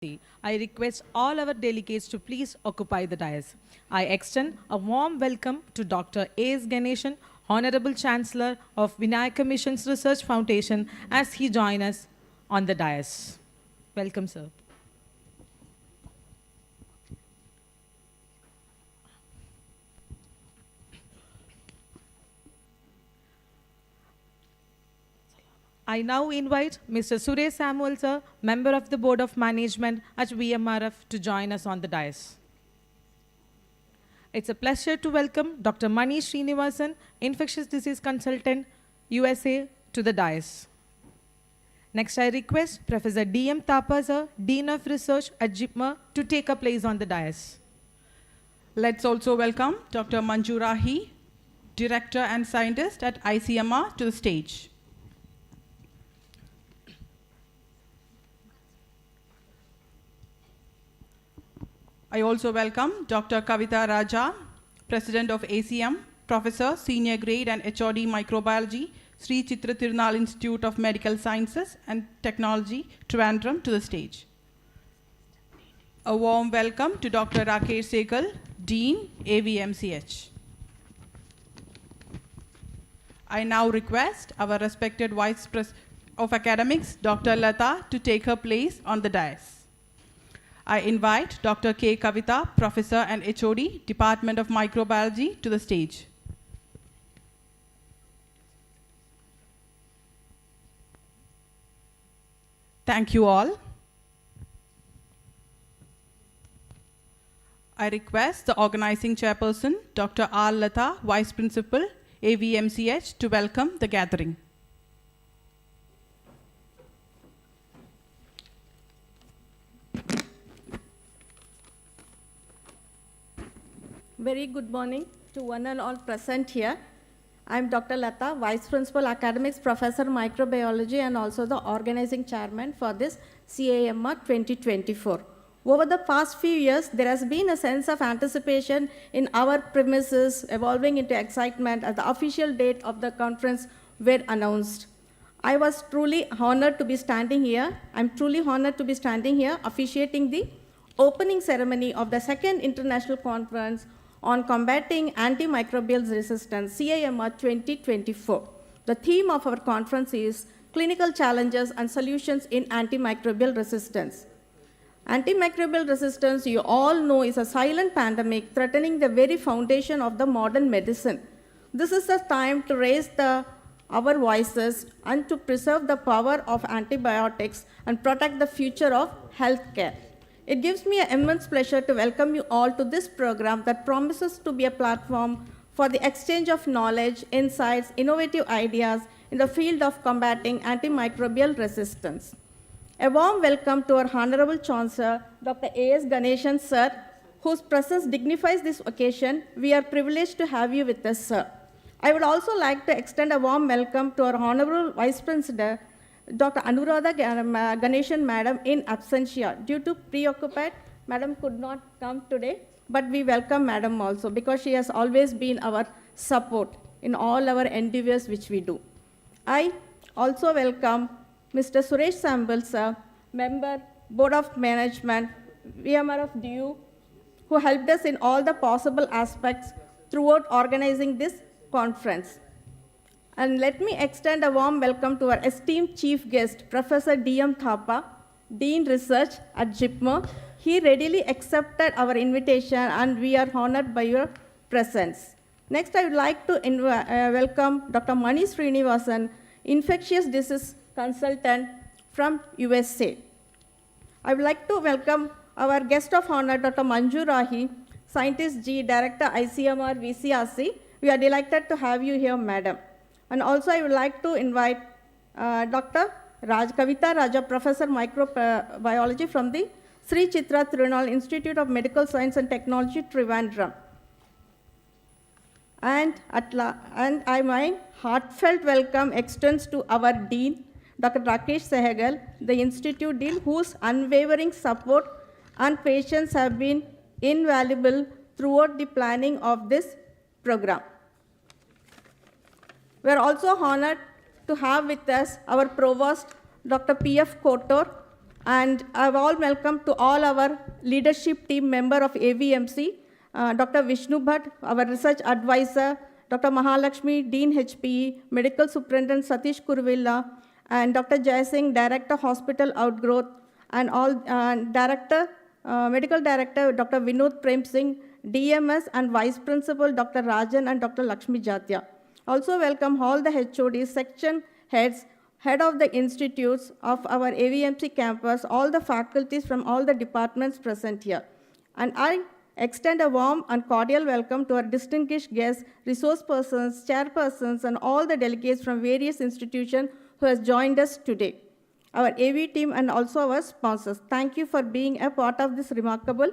Bhakti, I request all our delegates to please occupy the dais. I extend a warm welcome to Dr. A.S. Ganeshan, Honorable Chancellor of Vinayaka Missions Research Foundation, as he joins us on the dais. Welcome, sir. I now invite Mr. Suresh Samuel, sir, member of the Board of Management at VMRF, to join us on the dais. It's a pleasure to welcome Dr. Mani Srinivasan, Infectious Disease Consultant, USA, to the dais. Next, I request Professor D.M. Thapa, sir, Dean of Research at JIPMER, to take a place on the dais. Let's also welcome Dr. Manju Rahi, Director and Scientist at ICMR, to the stage. I also welcome Dr. Kavita Raja, President of ACM, Professor, Senior Grade and HOD Microbiology, Sri Chitra Tirunal Institute of Medical Sciences and Technology, Trivandrum, to the stage. A warm welcome to Dr. Rakesh Segal, Dean, AVMCH. I now request our respected Vice President of Academics, Dr. Lata, to take her place on the dais. I invite Dr. K. Kavita, Professor and HOD, Department of Microbiology, to the stage. Thank you all. I request the organizing chairperson, Dr. R. Lata, Vice Principal, AVMCH, to welcome the gathering. Very good morning to one and all present here. I'm Dr. Lata, Vice Principal Academics, Professor Microbiology, and also the Organizing Chairman for this CAMR 2024. Over the past few years, there has been a sense of anticipation in our premises, evolving into excitement as the official date of the conference were announced. I was truly honored to be standing here. I'm truly honored to be standing here officiating the opening ceremony of the second international conference on combating antimicrobial resistance, CAMR 2024. The theme of our conference is Clinical Challenges and Solutions in Antimicrobial Resistance. Antimicrobial resistance, you all know, is a silent pandemic threatening the very foundation of the modern medicine. This is the time to raise our voices and to preserve the power of antibiotics and protect the future of healthcare. It gives me an immense pleasure to welcome you all to this program that promises to be a platform for the exchange of knowledge, insights, innovative ideas in the field of combating antimicrobial resistance. A warm welcome to our Honorable Chancellor, Dr. A.S. Ganeshan, sir, whose presence dignifies this occasion. We are privileged to have you with us, sir. I would also like to extend a warm welcome to our Honorable Vice President, Dr. Anuradha Ganeshan, Madam, in absentia. Due to preoccupied, Madam could not come today, but we welcome Madam also because she has always been our support in all our endeavors which we do. I also welcome Mr. Suresh Samuel, sir, Member, Board of Management, VMRF DU, who helped us in all the possible aspects throughout organizing this conference. And let me extend a warm welcome to our esteemed chief guest, Professor D.M. Thapa, Dean Research at JIPMER. He readily accepted our invitation and we are honored by your presence. Next, I would like to welcome Dr. Mani Srinivasan, Infectious Disease Consultant from USA. I would like to welcome our guest of honor, Dr. Manju Rahi, Scientist G, Director ICMR VCRC. We are delighted to have you here, Madam. And also I would like to invite Dr. Kavita Raja, Professor Microbiology from the Sri Chitra Tirunal Institute of Medical Science and Technology, Trivandrum. And my heartfelt welcome extends to our Dean, Dr. Rakesh Sehagal, the Institute Dean, whose unwavering support and patience have been invaluable throughout the planning of this program. We are also honored to have with us our Provost, Dr. P.F. Kotor, And a warm welcome to all our leadership team member of AVMC, Dr. Vishnu Bhatt, our research advisor, Dr. Mahalakshmi, Dean HPE, Medical Superintendent Satish Kurvilla, and Dr. Jai Singh, Director Hospital Outgrowth, and all Medical Director Dr. Vinod Prem Singh, DMS and Vice Principal Dr. Rajan and Dr. Lakshmi Jatia. Also welcome all the HODs, section heads, head of the institutes of our AVMC campus, all the faculties from all the departments present here. And I extend a warm and cordial welcome to our distinguished guests, resource persons, chairpersons, and all the delegates from various institutions who has joined us today. Our AV team and also our sponsors. Thank you for being a part of this remarkable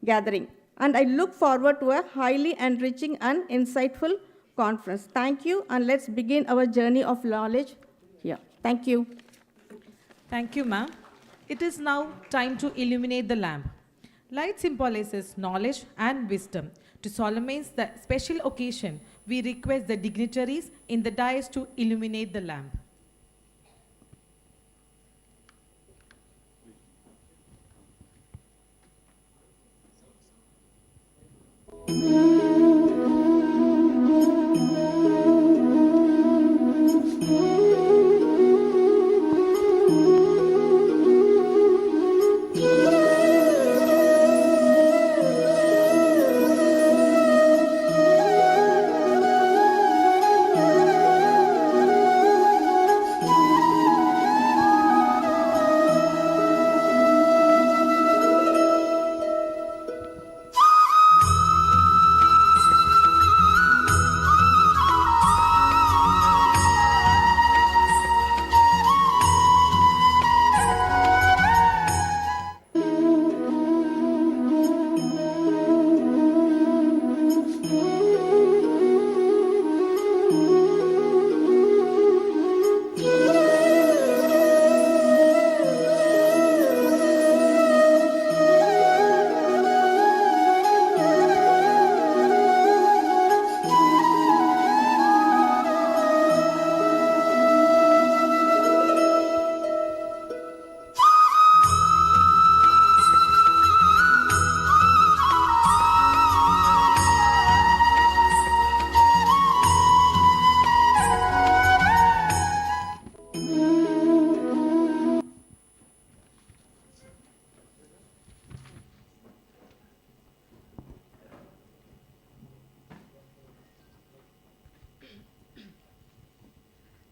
gathering. And I look forward to a highly enriching and insightful conference. Thank you, and let's begin our journey of knowledge here. Thank you. Thank you, ma'am. It is now time to illuminate the lamp. Light symbolizes knowledge and wisdom. To solemnize the special occasion, we request the dignitaries in the dais to illuminate the lamp.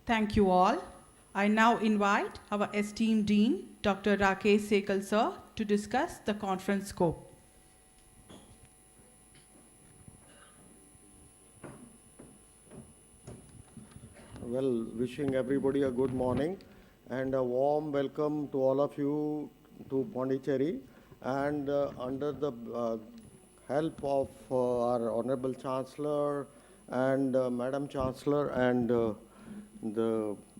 Thank you all. I now invite our esteemed Dean, Dr. Rakesh Sekal sir, to discuss the conference scope. Well, wishing everybody a good morning and a warm welcome to all of you to Pondicherry. And under the help of our Honorable Chancellor and Madam Chancellor and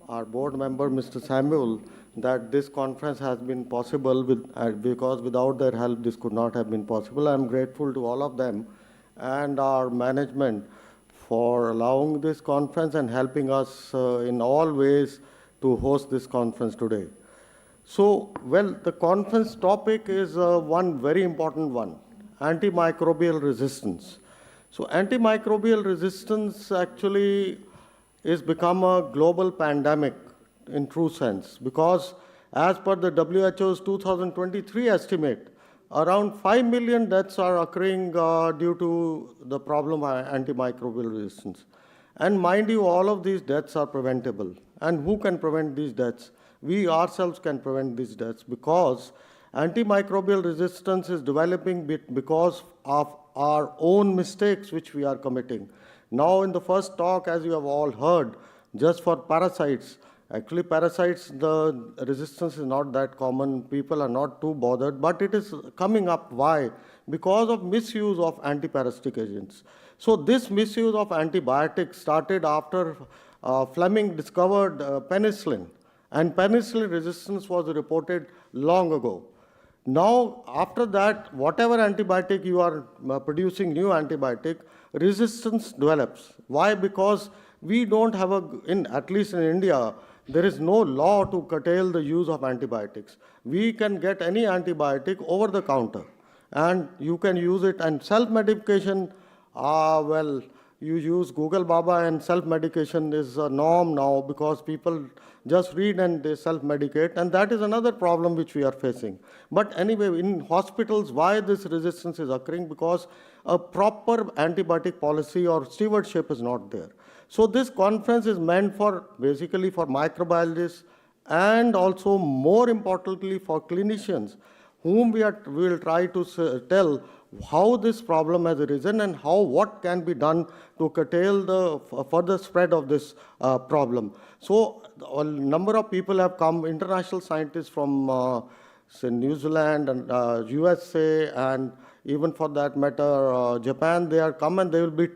our board member, Mr. Samuel, that this conference has been possible because without their help, this could not have been possible. I'm grateful to all of them and our management for allowing this conference and helping us in all ways to host this conference today. So, well, the conference topic is one very important one, antimicrobial resistance. So, antimicrobial resistance actually is become a global pandemic in true sense, because as per the WHO's 2023 estimate, around 5 million deaths are occurring due to the problem of antimicrobial resistance. And mind you, all of these deaths are preventable. And who can prevent these deaths? We ourselves can prevent these deaths, because antimicrobial resistance is developing because of our own mistakes which we are committing. Now in the first talk, as you have all heard, just for parasites, actually parasites, the resistance is not that common, people are not too bothered, but it is coming up. Why? Because of misuse of antiparasitic agents. So this misuse of antibiotics started after Fleming discovered penicillin, and penicillin resistance was reported long ago. Now, after that, whatever antibiotic you are producing, new antibiotic, resistance develops. Why? Because we don't have at least in India, there is no law to curtail the use of antibiotics. We can get any antibiotic over the counter, and you can use it. And self-medication, well, you use Google Baba, and self-medication is a norm now because people just read and they self-medicate, and that is another problem which we are facing. But anyway, in hospitals, why this resistance is occurring? Because a proper antibiotic policy or stewardship is not there. So this conference is meant for basically for microbiologists and also more importantly for clinicians, whom we will try to tell how this problem has arisen and what can be done to curtail the further spread of this problem. So a number of people have come, international scientists from say New Zealand and USA, and even for that matter Japan. They are come and they will be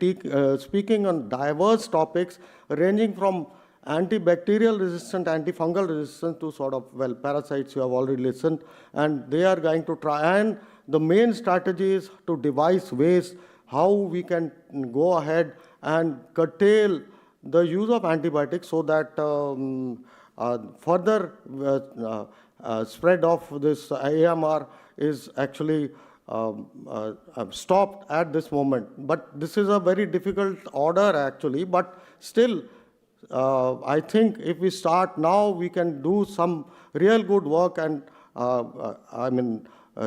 speaking on diverse topics ranging from antibacterial resistant, antifungal resistant to sort of, well, parasites you have already listened, and they are going to try. And the main strategy is to devise ways how we can go ahead and curtail the use of antibiotics so that further spread of this AMR is actually stopped at this moment. But this is a very difficult order actually, but still I think if we start now, we can do some real good work and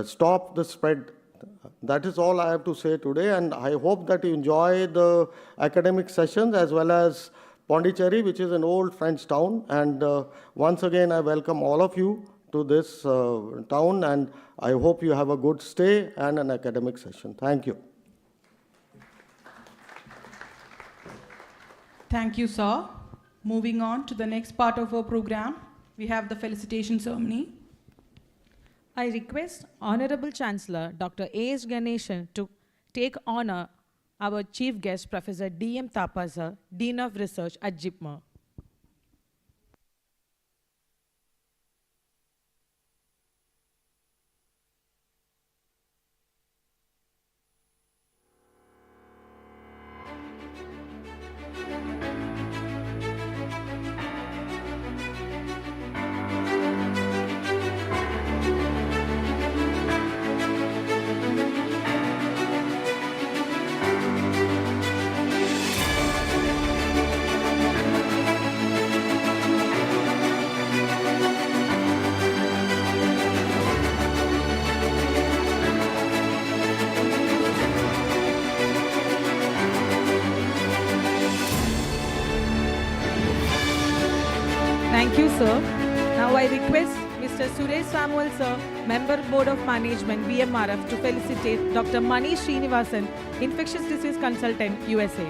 stop the spread. That is all I have to say today, and I hope that you enjoy the academic sessions as well as Pondicherry, which is an old French town. And once again, I welcome all of you to this town, and I hope you have a good stay and an academic session. Thank you. Thank you, sir. Moving on to the next part of our program, we have the felicitation ceremony. I request Honorable Chancellor Dr. A.S. Ganeshan to take honor our chief guest, Professor D.M. Thapa, sir, Dean of Research at JIPMER. Thank you, sir. Now I request Mr. Suresh Samuel, sir, Member Board of Management, BMRF, to felicitate Dr. Manish Srinivasan, Infectious Disease Consultant, USA.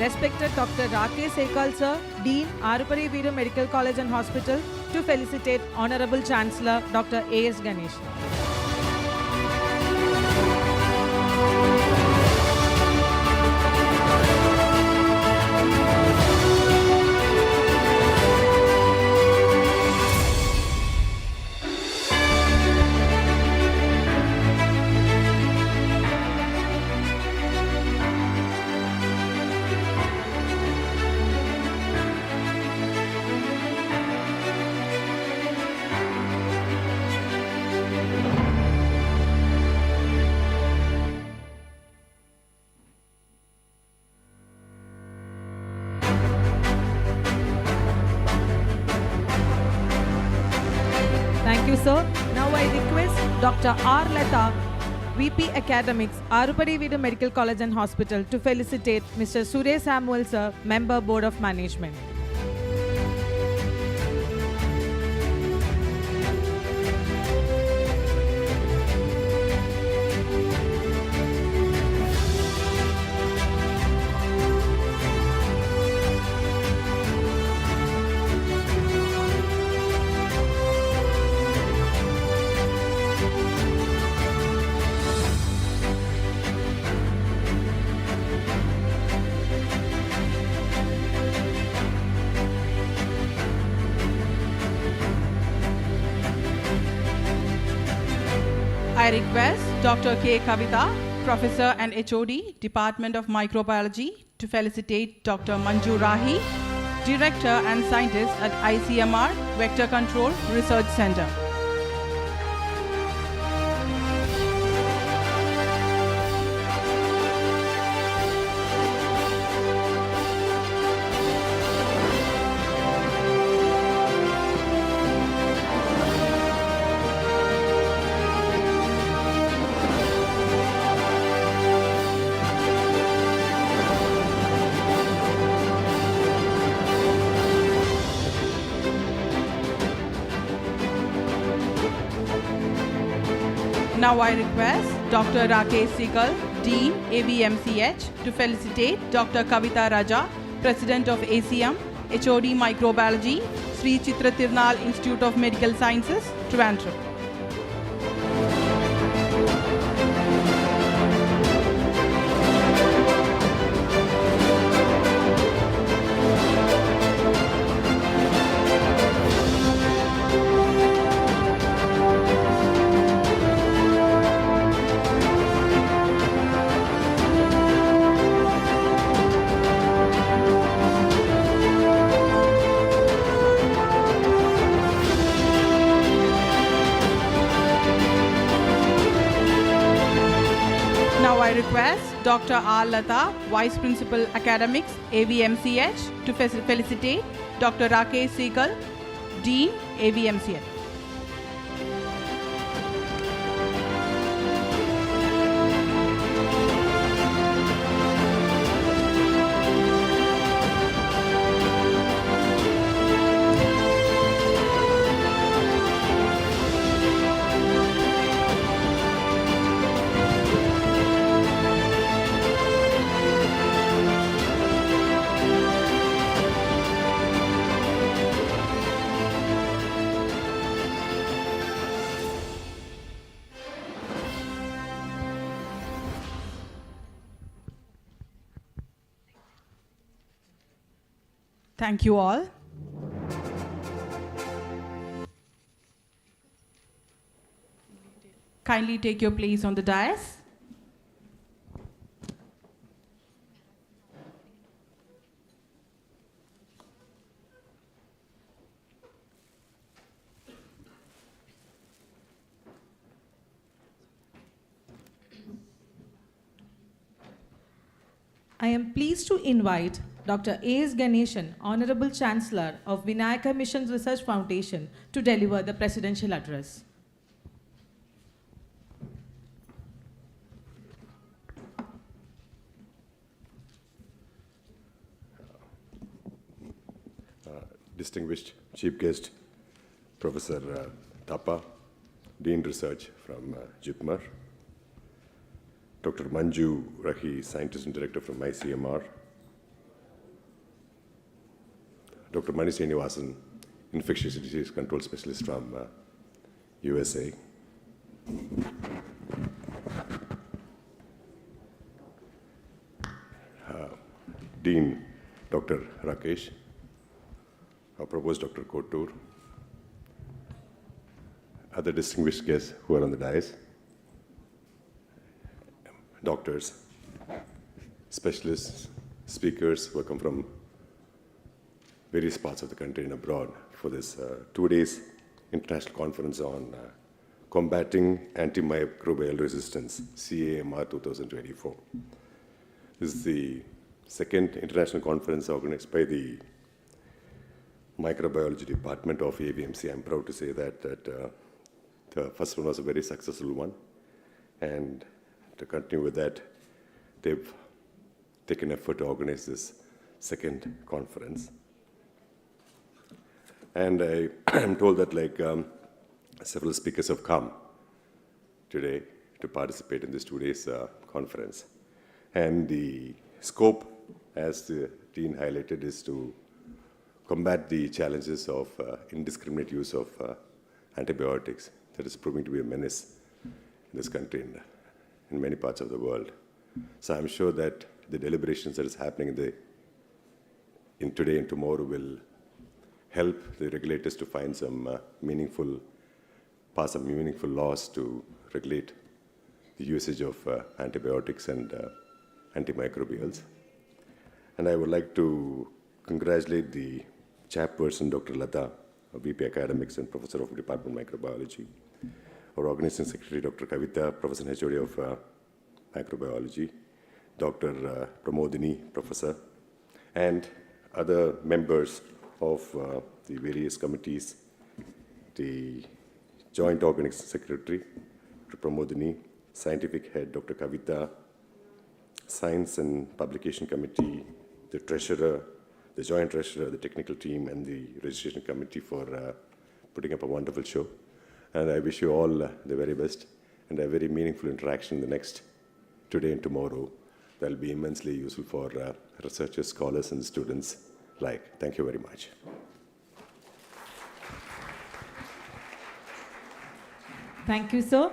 Respected Dr. Rakesh Sekal, sir, Dean, Arupari Veeru Medical College and Hospital, to felicitate Honorable Chancellor Dr. A.S. Ganesh. Thank you, sir. Now I request Dr. R. Lata, VP Academics, Arupari Veeru Medical College and Hospital, to felicitate Mr. Suresh Samuel, sir, Member Board of Management. I request Dr. K. Kavita, Professor and HOD, Department of Microbiology, to felicitate Dr. Manju Rahi, Director and Scientist at ICMR Vector Control Research Center. Now I request Dr. Rakesh Sikal, Dean, AVMCH, to felicitate Dr. Kavita Raja, President of ACM, HOD Microbiology, Sri Chitra Tirunal Institute of Medical Sciences, Trivandrum. Now I request Dr. R. Lata, Vice Principal Academics, AVMCH, to felicitate Dr. Rakesh Sikal, Dean, AVMCH. Thank you all. Kindly take your place on the dais. I am pleased to invite Dr. A.S. Ganeshan, Honorable Chancellor of Vinayaka Mission Research Foundation, to deliver the presidential address. Distinguished Chief Guest, Professor Thapa, Dean Research from JIPMER, Dr. Manju Rahi, Scientist and Director from ICMR, Dr. Mani Srinivasan, Infectious Disease Control Specialist from USA, Dean Dr. Rakesh, our proposed Dr. Kotur, other distinguished guests who are on the dais, doctors, specialists, speakers who have come from various parts of the country and abroad for this 2 days international conference on combating antimicrobial resistance, CAMR 2024. This is the second international conference organized by the Microbiology Department of AVMC. I'm proud to say that the first one was a very successful one, and to continue with that, they've taken effort to organize this second conference. And I am told that several speakers have come today to participate in this 2 days conference. And the scope, as the Dean highlighted, is to combat the challenges of indiscriminate use of antibiotics that is proving to be a menace in this country and in many parts of the world. So I'm sure that the deliberations that is happening in today and tomorrow will help the regulators to find some pass some meaningful laws to regulate the usage of antibiotics and antimicrobials. And I would like to congratulate the chairperson, Dr. Lata, VP Academics and Professor of Department of Microbiology, our organizing secretary, Dr. Kavita, Professor and HOD of Microbiology, Dr. Pramodini, Professor, and other members of the various committees, the Joint Organizing Secretary, Dr. Pramodini, Scientific Head, Dr. Kavita, Science and Publication Committee, the Treasurer, the Joint Treasurer, the Technical Team, and the Registration Committee for putting up a wonderful show. And I wish you all the very best and a very meaningful interaction in the next today and tomorrow. That will be immensely useful for researchers, scholars, and students alike. Thank you very much. Thank you, sir.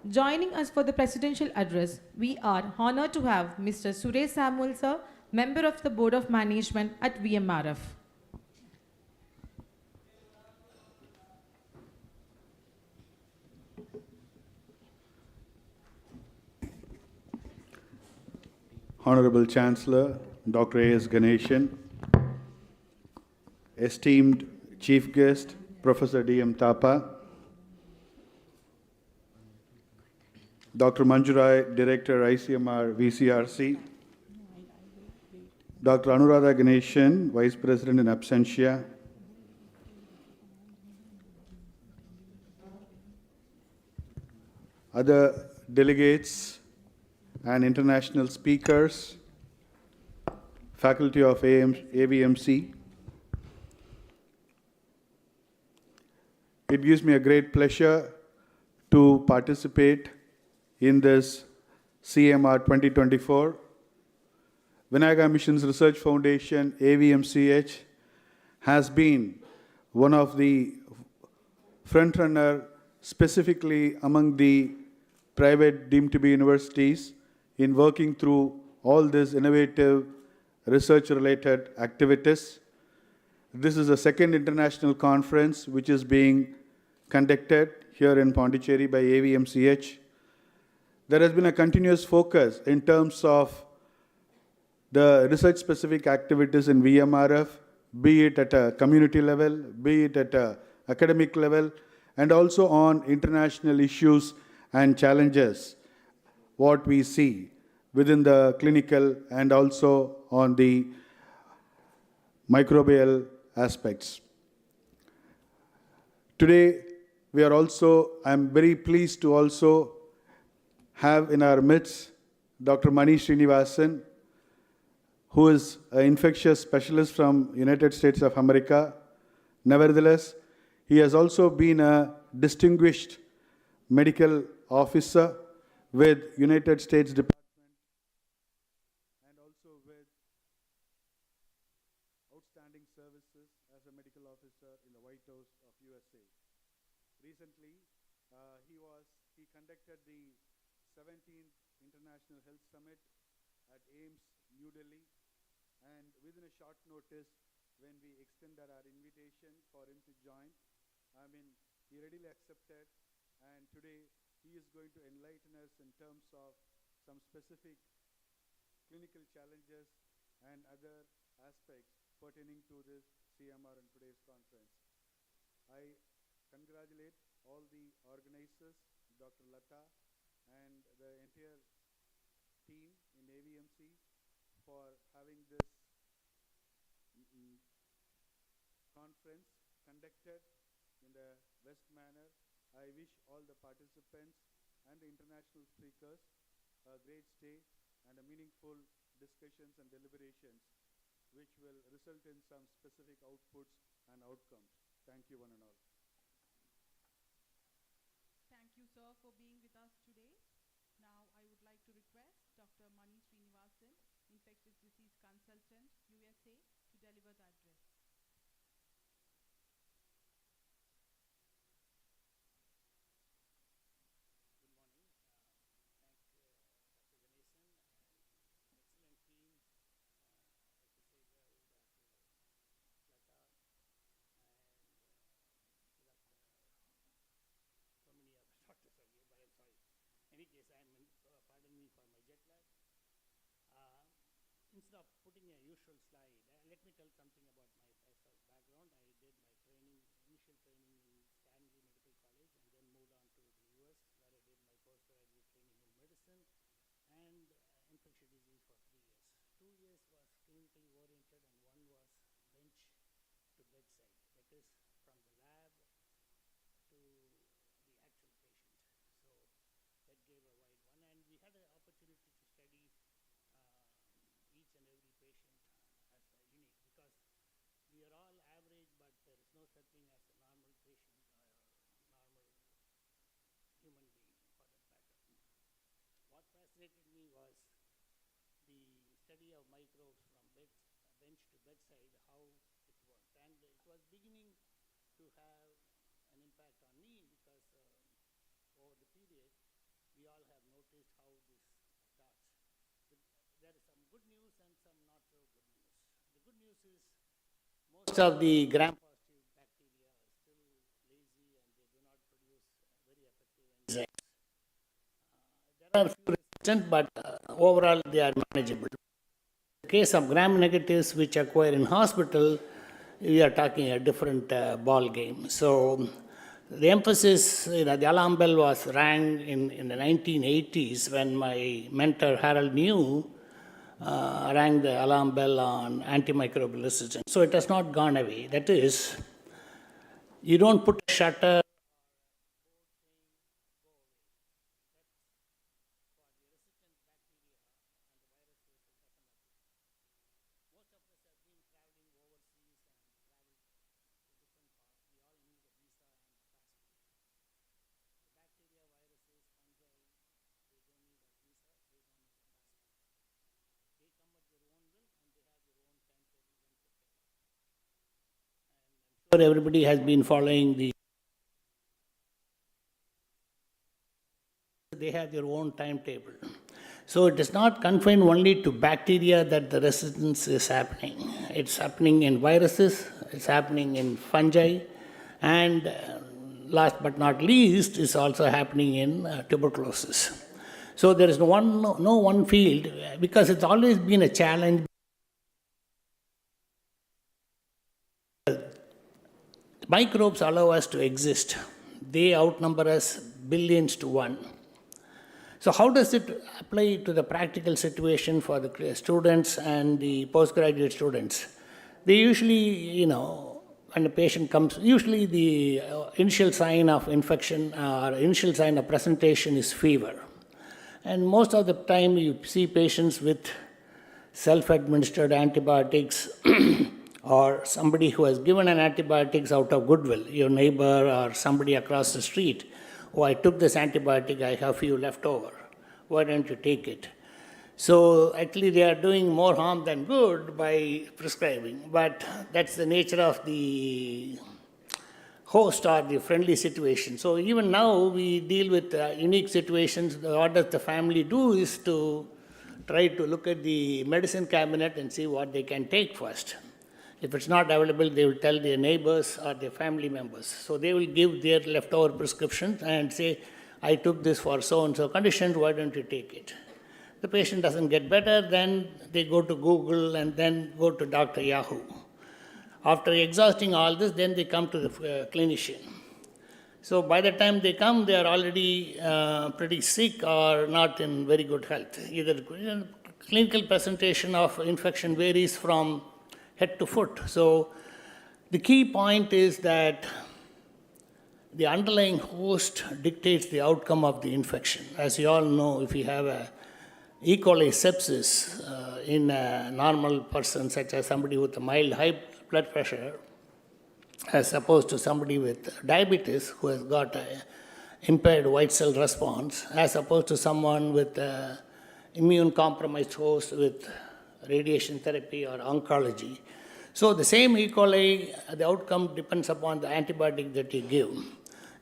Joining us for the presidential address, we are honored to have Mr. Suresh Samuel, sir, member of the Board of Management at VMRF. Honorable Chancellor, Dr. A.S. Ganeshan, esteemed Chief Guest, Professor D.M. Thapa, Dr. Manjurai, Director, ICMR, VCRC, Dr. Anuradha Ganeshan, Vice President in absentia, other delegates and international speakers, faculty of AVMC. It gives me a great pleasure to participate in this CAMR 2024. Vinayaga Missions Research Foundation, AVMCH, has been one of the frontrunner specifically among the private deemed to be universities in working through all these innovative research-related activities. This is the second international conference which is being conducted here in Pondicherry by AVMCH. There has been a continuous focus in terms of the research-specific activities in VMRF, be it at a community level, be it at an academic level, and also on international issues and challenges, what we see within the clinical and also on the microbial aspects. Today, I'm very pleased to also have in our midst Dr. Mani Srinivasan, who is an infectious specialist from United States of America. Nevertheless, he has also been a distinguished medical officer with United States Department and also with outstanding services as a medical officer in the White House of USA. Recently, he conducted the 17th International Health Summit at AIIMS, New Delhi, and within a short notice, when we extended our invitation for him to join, he readily accepted, and today he is going to enlighten us in terms of some specific clinical challenges and other aspects pertaining to this CMR and today's conference. I congratulate all the organizers, Dr. Lata, and the entire team in AVMC for having this conference conducted in the best manner. I wish all the participants and the international speakers a great stay and a meaningful discussions and deliberations which will result in some specific outputs and outcomes. Thank you one and all. Thank you, sir, for being with us today. Now, I would like to request Dr. Mani Srinivasan, Infectious Disease Consultant, USA, to deliver the address. So many other doctors are here. usual slide. Let me tell something about my background. I did my training, initial training in Stanley Medical College, and then moved on to the US, where I did my postgraduate training in medicine and infectious disease for 3 years. 2 years was clinically oriented, and one was bench to bedside. That is from the lab to the actual patient. So that gave a wide one, and we had an opportunity to study each and every patient as a unique, because we are all average, but there is no such thing as a normal patient or normal human being for that matter. What fascinated me was the study of microbes from bench to bedside, how it worked, and it was beginning to have an impact on me, because over the period we all have noticed how this starts. There is some good news and some not so good news. The good news is most of the gram-positive bacteria are still lazy, and they do not produce very effective enzymes. There are few resistant, but overall they are manageable. In the case of gram-negatives which acquire in hospital, we are talking a different ball game. So the emphasis, the alarm bell was rang in the 1980s when my mentor Harold New rang the alarm bell on antimicrobial resistance. So it has not gone away. That is, you don't put a shutter everybody has been following they have their own timetable. So it is not confined only to bacteria that the resistance is happening. It's happening in viruses, it's happening in fungi, and last but not least, is also happening in tuberculosis. So there is no one field, because it's always been a challenge. Microbes allow us to exist. They outnumber us billions to one. So how does it apply to the practical situation for the students and the postgraduate students? They usually, when a patient comes, usually the initial sign of infection or initial sign of presentation is fever. And most of the time you see patients with self-administered antibiotics or somebody who has given an antibiotics out of goodwill, your neighbor or somebody across the street. Oh, I took this antibiotic, I have few left over. Why don't you take it? So actually they are doing more harm than good by prescribing, but that's the nature of the host or the friendly situation. So even now we deal with unique situations. What does the family do is to try to look at the medicine cabinet and see what they can take first. If it's not available, they will tell their neighbors or their family members. So they will give their leftover prescriptions and say, I took this for so-and-so conditions, why don't you take it? The patient doesn't get better, then they go to Google and then go to Dr. Yahoo. After exhausting all this, then they come to the clinician. So by the time they come, they are already pretty sick or not in very good health. Either clinical presentation of infection varies from head to foot. So the key point is that the underlying host dictates the outcome of the infection. As you all know, if you have a E. coli sepsis in a normal person, such as somebody with a mild high blood pressure, as opposed to somebody with diabetes who has got an impaired white cell response, as opposed to someone with an immune-compromised host with radiation therapy or oncology. So the same E. coli, the outcome depends upon the antibiotic that you give.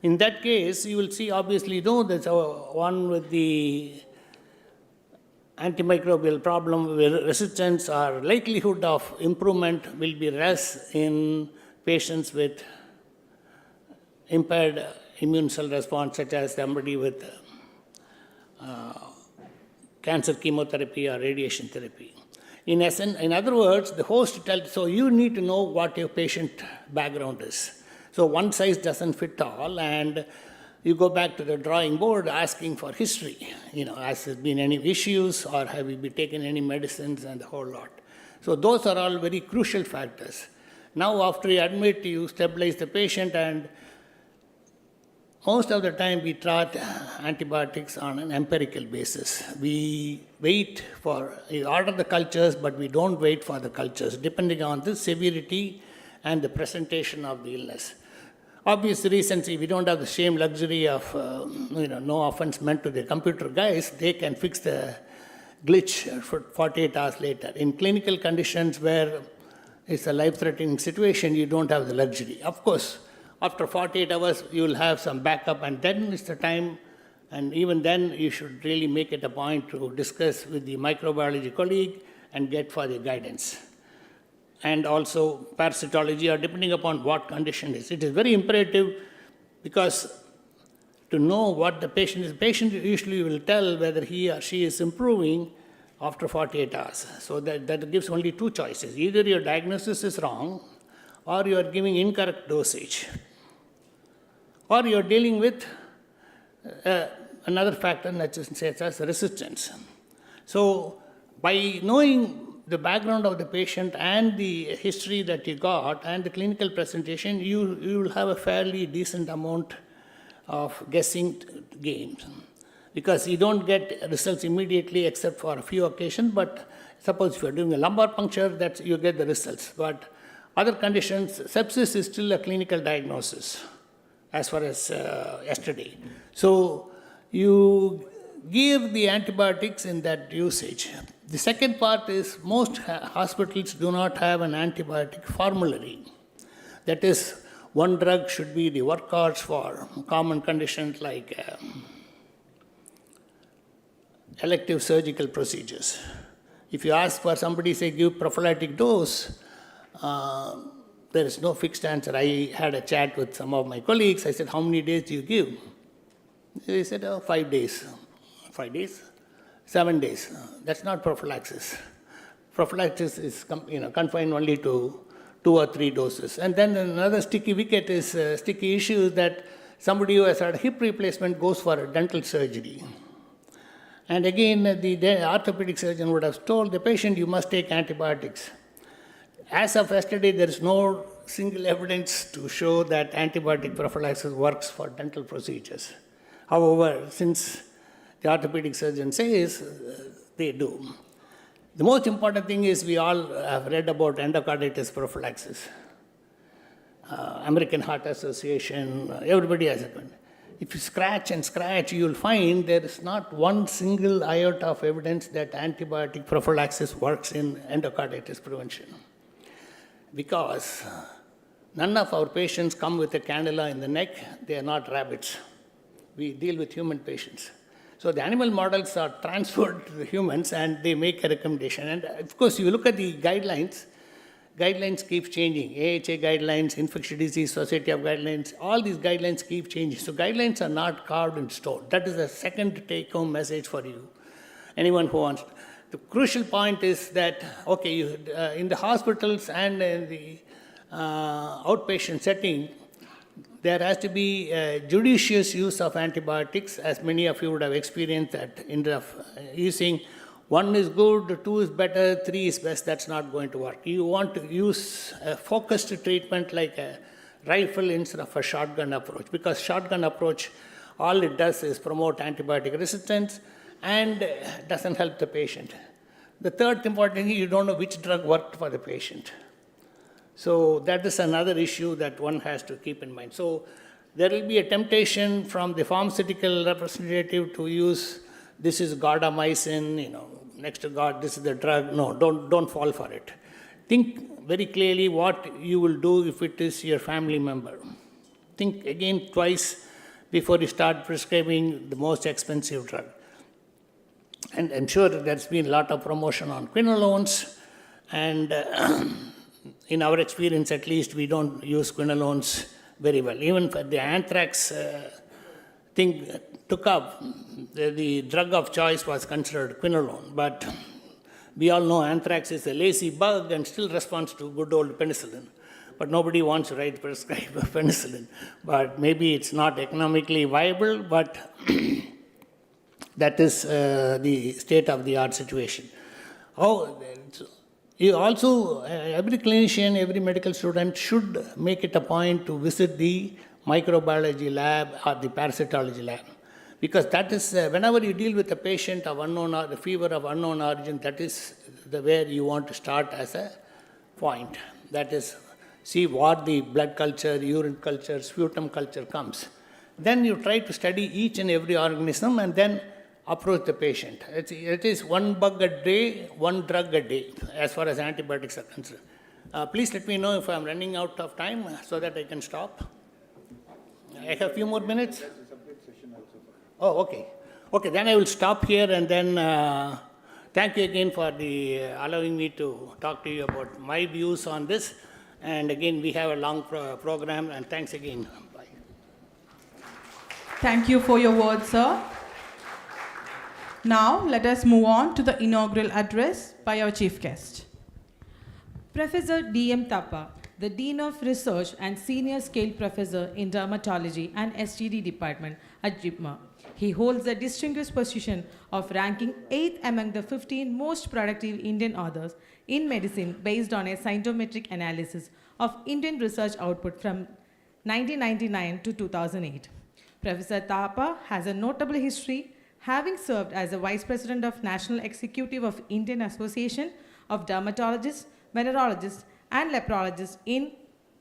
In that case, you will see obviously, there's one with the antimicrobial problem where resistance or likelihood of improvement will be less in patients with impaired immune cell response, such as somebody with cancer chemotherapy or radiation therapy. In essence, in other words, the host tells, so you need to know what your patient background is. So one size doesn't fit all, and you go back to the drawing board asking for history. Has there been any issues, or have you been taken any medicines, and the whole lot. So those are all very crucial factors. Now after you admit, you stabilize the patient, and most of the time we start antibiotics on an empirical basis. We order the cultures, but we don't wait for the cultures, depending on the severity and the presentation of the illness. Obvious reasons, if we don't have the same luxury of, no offense meant to the computer guys, they can fix the glitch for 48 hours later. In clinical conditions where it's a life-threatening situation, you don't have the luxury. Of course, after 48 hours, you will have some backup, and then is the time, and even then, you should really make it a point to discuss with the microbiology colleague and get for the guidance. And also parasitology, or depending upon what condition it is. It is very imperative, because to know what the patient is, the patient usually will tell whether he or she is improving after 48 hours. So that gives only two choices. Either your diagnosis is wrong, or you are giving incorrect dosage, or you are dealing with another factor that is such as resistance. So by knowing the background of the patient and the history that you got and the clinical presentation, you will have a fairly decent amount of guessing games. Because you don't get results immediately except for a few occasions, but suppose if you're doing a lumbar puncture, you get the results. But other conditions, sepsis is still a clinical diagnosis as far as yesterday. So you give the antibiotics in that usage. The second part is most hospitals do not have an antibiotic formulary. That is, one drug should be the workhorse for common conditions like elective surgical procedures. If you ask for somebody, say, give prophylactic dose, there is no fixed answer. I had a chat with some of my colleagues. I said, how many days do you give? They said, 5 days. 5 days? 7 days. That's not prophylaxis. Prophylaxis is confined only to 2 or 3 doses. And then another sticky wicket is sticky issue is that somebody who has had a hip replacement goes for a dental surgery. And again, the orthopedic surgeon would have told the patient, you must take antibiotics. As of yesterday, there is no single evidence to show that antibiotic prophylaxis works for dental procedures. However, since the orthopedic surgeon says they do. The most important thing is we all have read about endocarditis prophylaxis. American Heart Association, everybody has it. If you scratch and scratch, you will find there is not one single iota of evidence that antibiotic prophylaxis works in endocarditis prevention. Because none of our patients come with a cannula in the neck, they are not rabbits. We deal with human patients. So the animal models are transferred to the humans and they make a recommendation. And of course, you look at the guidelines, guidelines keep changing. AHA guidelines, Infectious Disease Society of guidelines, all these guidelines keep changing. So guidelines are not carved in stone. That is the second take-home message for you, anyone who wants. The crucial point is that, okay, in the hospitals and in the outpatient setting, there has to be judicious use of antibiotics, as many of you would have experienced that in using 1 is good, 2 is better, 3 is best, that's not going to work. You want to use a focused treatment like a rifle instead of a shotgun approach, because shotgun approach, all it does is promote antibiotic resistance and doesn't help the patient. The third important thing, you don't know which drug worked for the patient. So that is another issue that one has to keep in mind. So there will be a temptation from the pharmaceutical representative to use, this is gardamycin, next to God, this is the drug. No, don't fall for it. Think very clearly what you will do if it is your family member. Think again twice before you start prescribing the most expensive drug. And I'm sure there's been a lot of promotion on quinolones, and in our experience at least, we don't use quinolones very well. Even for the anthrax thing took up, the drug of choice was considered quinolone, but We all know anthrax is a lazy bug and still responds to good old penicillin. But nobody wants to prescribe penicillin. But maybe it's not economically viable, but that is the state-of-the-art situation. You also, every clinician, every medical student should make it a point to visit the microbiology lab or the parasitology lab. Because that is, whenever you deal with a patient of unknown or a fever of unknown origin, that is where you want to start as a point. That is, see what the blood culture, urine culture, sputum culture comes. Then you try to study each and every organism and then approach the patient. It is one bug a day, one drug a day, as far as antibiotics are concerned. Please let me know if I'm running out of time so that I can stop. I have a few more minutes. Oh, okay. Okay, then I will stop here and then thank you again for allowing me to talk to you about my views on this. And again, we have a long program, and thanks again. Bye. Thank you for your words, sir. Now, let us move on to the inaugural address by our chief guest. Professor D.M. Thapa, the Dean of Research and Senior Scale Professor in Dermatology and STD Department at JIPMER. He holds the distinguished position of ranking 8th among the 15 most productive Indian authors in medicine based on a scientometric analysis of Indian research output from 1999 to 2008. Professor Thapa has a notable history, having served as the Vice President of National Executive of Indian Association of Dermatologists, Venerologists and Leprologists in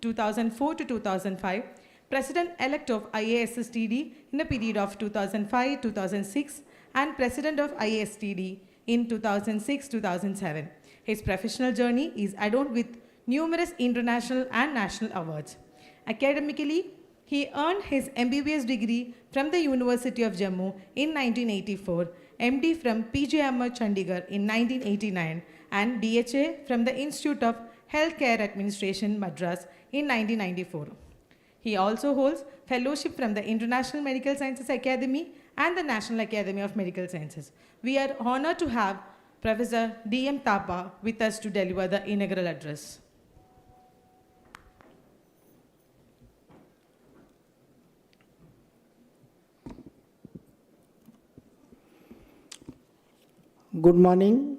2004 to 2005, President-elect of IASSTD in a period of 2005-2006, and President of IASTD in 2006-2007. His professional journey is adorned with numerous international and national awards. Academically, he earned his MBBS degree from the University of Jammu in 1984, MD from PGMR Chandigarh in 1989, and DHA from the Institute of Healthcare Administration, Madras in 1994. He also holds fellowship from the International Medical Sciences Academy and the National Academy of Medical Sciences. We are honored to have Professor D.M. Thapa with us to deliver the inaugural address. Good morning,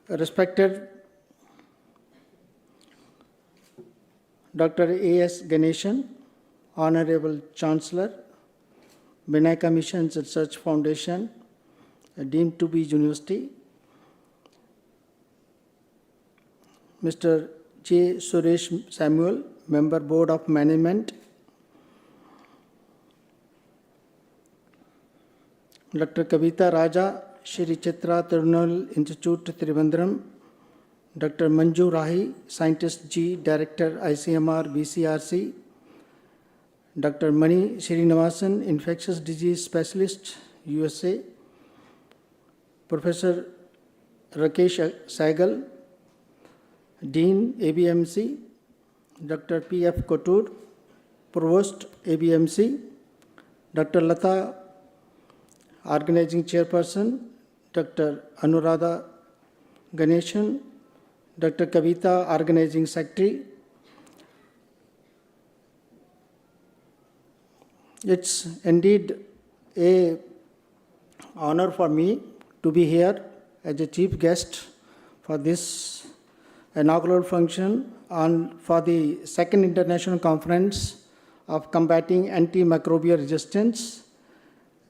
respected Dr. A.S. Ganeshan, Honorable Chancellor, Vinayaka Missions Research Foundation, deemed to be University, Mr. J. Suresh Samuel, Member Board of Management, Dr. Kavita Raja, Shri Chitra Tirunal Institute, Trivandrum, Dr. Manju Rahi, Scientist G, Director, ICMR, BCRC, Dr. Mani Srinivasan, Infectious Disease Specialist, USA, Professor Rakesh Saigal, Dean, ABMC, Dr. P.F. Kotur, Provost, ABMC, Dr. Lata, Organizing Chairperson, Dr. Anuradha Ganeshan, Dr. Kavita, Organizing Secretary. It's indeed an honor for me to be here as a chief guest for this inaugural function for the second international conference of combating antimicrobial resistance,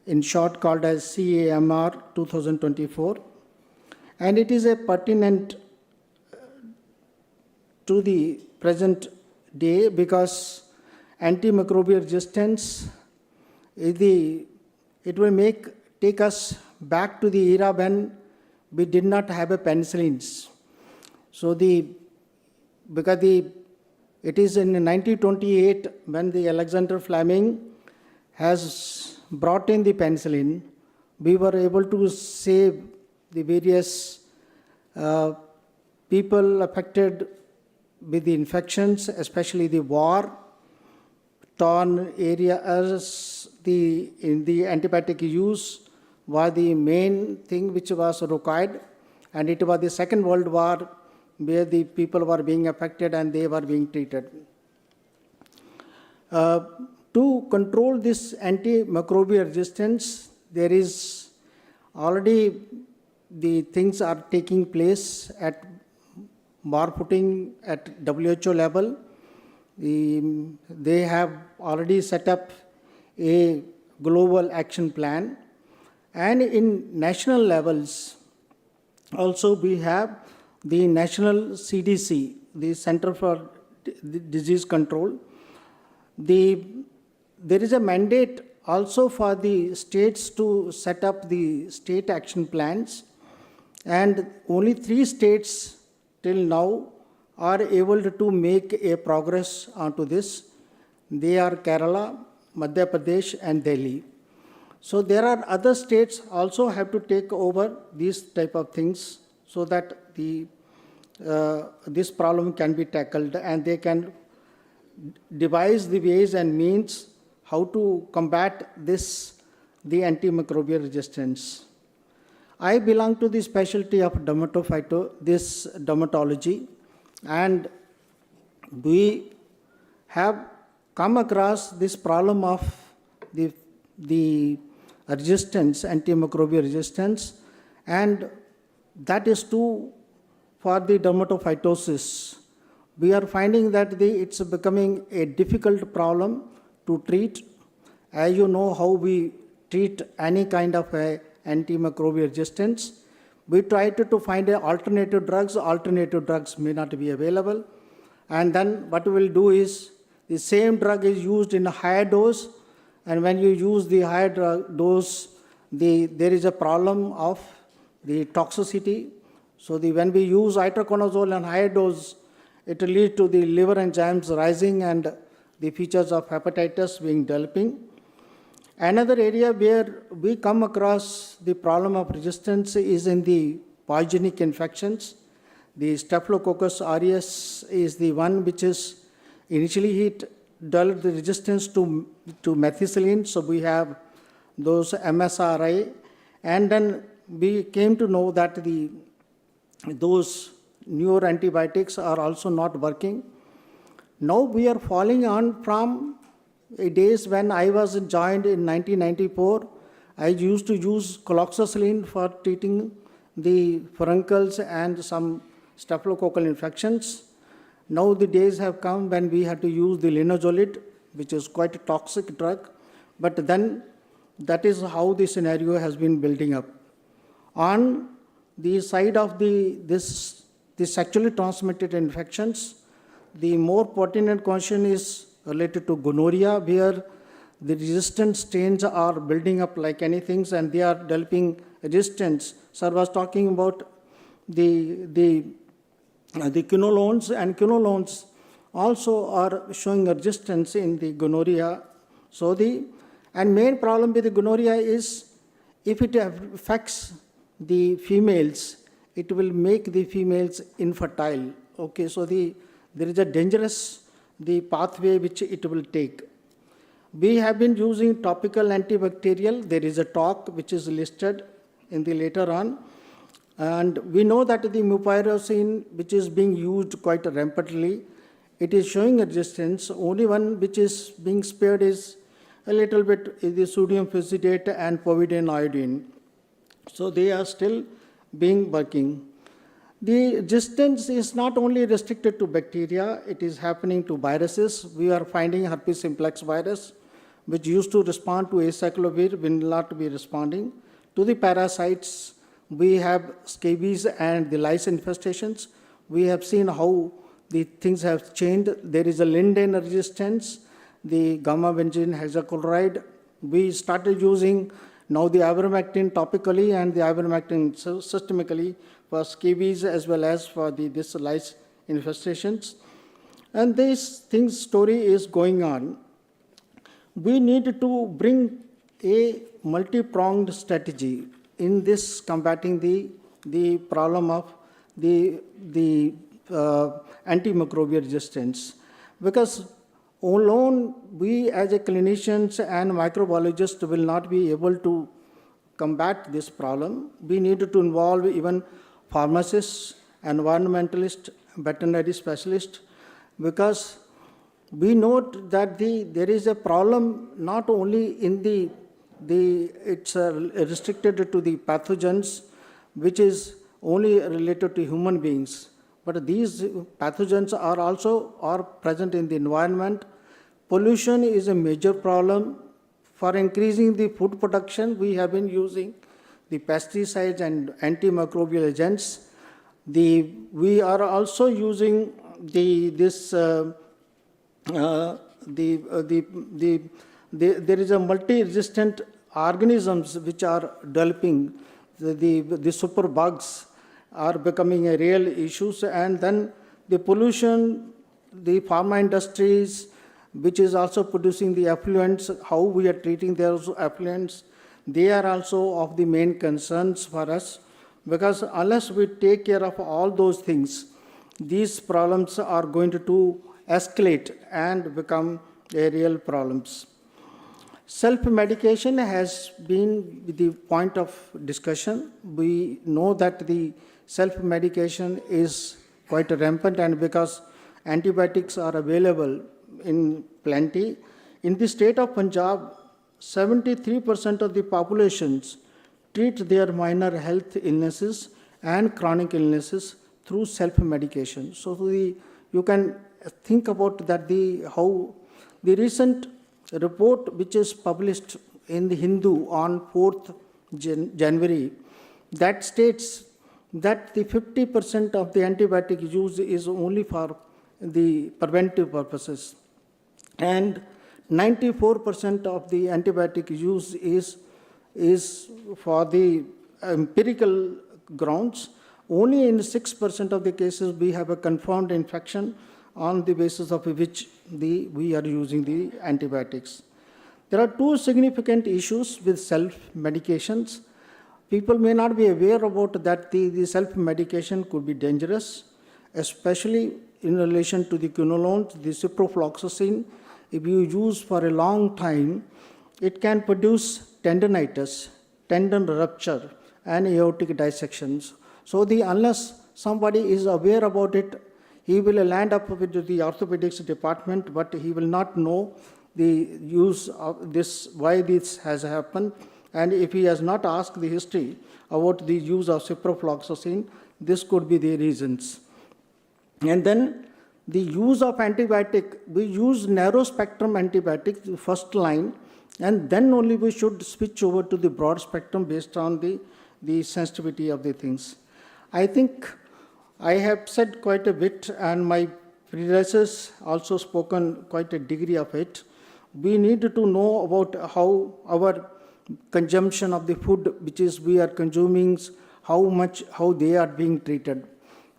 in short called as CAMR 2024. And it is a pertinent to the present day because antimicrobial resistance it will take us back to the era when we did not have a penicillins. So because it is in 1928 when the Alexander Fleming has brought in the penicillin, we were able to save the various people affected with the infections, especially the war-torn areas in the antibiotic use was the main thing which was required, and it was the Second World War where the people were being affected and they were being treated. To control this antimicrobial resistance, there is already the things are taking place at bar footing at WHO level. They have already set up a global action plan, and in national levels also we have the national CDC, the Center for Disease Control. There is a mandate also for the states to set up the state action plans, and only 3 states till now are able to make a progress onto this. They are Kerala, Madhya Pradesh and Delhi. So there are other states also have to take over these type of things so that this problem can be tackled, and they can devise the ways and means how to combat the antimicrobial resistance. I belong to the specialty of dermatology, and we have come across this problem of the resistance, antimicrobial resistance, and that is true for the dermatophytosis. We are finding that it's becoming a difficult problem to treat. As you know how we treat any kind of antimicrobial resistance, we tried to find alternative drugs may not be available, and then what we will do is the same drug is used in a higher dose, and when you use the higher dose, there is a problem of the toxicity. So when we use itraconazole and higher dose, it leads to the liver enzymes rising and the features of hepatitis being developing. Another area where we come across the problem of resistance is in the pathogenic infections. The Staphylococcus aureus is the one which is initially developed the resistance to methicillin. So we have those MSRI, and then we came to know that those newer antibiotics are also not working. Now we are falling on from days when I was joined in 1994. I used to use coloxacillin for treating the furuncles and some staphylococcal infections. Now the days have come when we have to use the linezolid, which is quite a toxic drug, but then that is how the scenario has been building up. On the side of the sexually transmitted infections, the more pertinent question is related to gonorrhea, where the resistant strains are building up like anything and they are developing resistance. Sir was talking about the quinolones, and quinolones also are showing resistance in the gonorrhea. So main problem with the gonorrhea is if it affects the females, it will make the females infertile. Okay, so there is a dangerous pathway which it will take. We have been using topical antibacterial. There is a talk which is listed in the later on. And we know that the mupirocin, which is being used quite rampantly, it is showing a resistance. Only one which is being spared is a little bit the sodium fusidate and povidone iodine. So they are still being working. The resistance is not only restricted to bacteria, it is happening to viruses. We are finding herpes simplex virus, which used to respond to acyclovir, will not be responding. To the parasites, we have scabies and the lice infestations. We have seen how the things have changed. There is a linden resistance, the gamma-benzene hexachloride. We started using now the ivermectin topically and the ivermectin systemically for scabies as well as for this lice infestations. And this story is going on. We need to bring a multi-pronged strategy in this combating the problem of the antimicrobial resistance, because alone we as a clinicians and microbiologists will not be able to combat this problem, we need to involve even pharmacists, environmentalists, veterinary specialists, because we note that there is a problem not only in it's restricted to the pathogens, which is only related to human beings, but these pathogens are present in the environment. Pollution is a major problem. For increasing the food production, we have been using the pesticides and antimicrobial agents. We are also using there is a multi-resistant organisms which are developing. The super bugs are becoming a real issue, and then the pollution, the pharma industries, which is also producing the effluents, how we are treating those effluents, they are also of the main concerns for us, because unless we take care of all those things, these problems are going to escalate and become a real problems. Self-medication has been the point of discussion. We know that the self-medication is quite rampant, and because antibiotics are available in plenty, in the state of Punjab, 73% of the populations treat their minor health illnesses and chronic illnesses through self-medication. So you can think about that how the recent report which is published in the Hindu on 4th January, that states that the 50% of the antibiotic use is only for the preventive purposes, and 94% of the antibiotic use is for the empirical grounds. Only in 6% of the cases we have a confirmed infection on the basis of which we are using the antibiotics. There are two significant issues with self-medications. People may not be aware about that the self-medication could be dangerous, especially in relation to the quinolones, the ciprofloxacin. If you use for a long time, it can produce tendinitis, tendon rupture, and aortic dissections. So unless somebody is aware about it, he will land up with the orthopedics department, but he will not know the use of this, why this has happened. And if he has not asked the history about the use of ciprofloxacin, this could be the reasons. And then the use of antibiotic, we use narrow spectrum antibiotics, the first line, and then only we should switch over to the broad spectrum based on the sensitivity of the things. I think I have said quite a bit, and my predecessors also spoken quite a degree of it. We need to know about how our consumption of the food which is we are consuming, how they are being treated.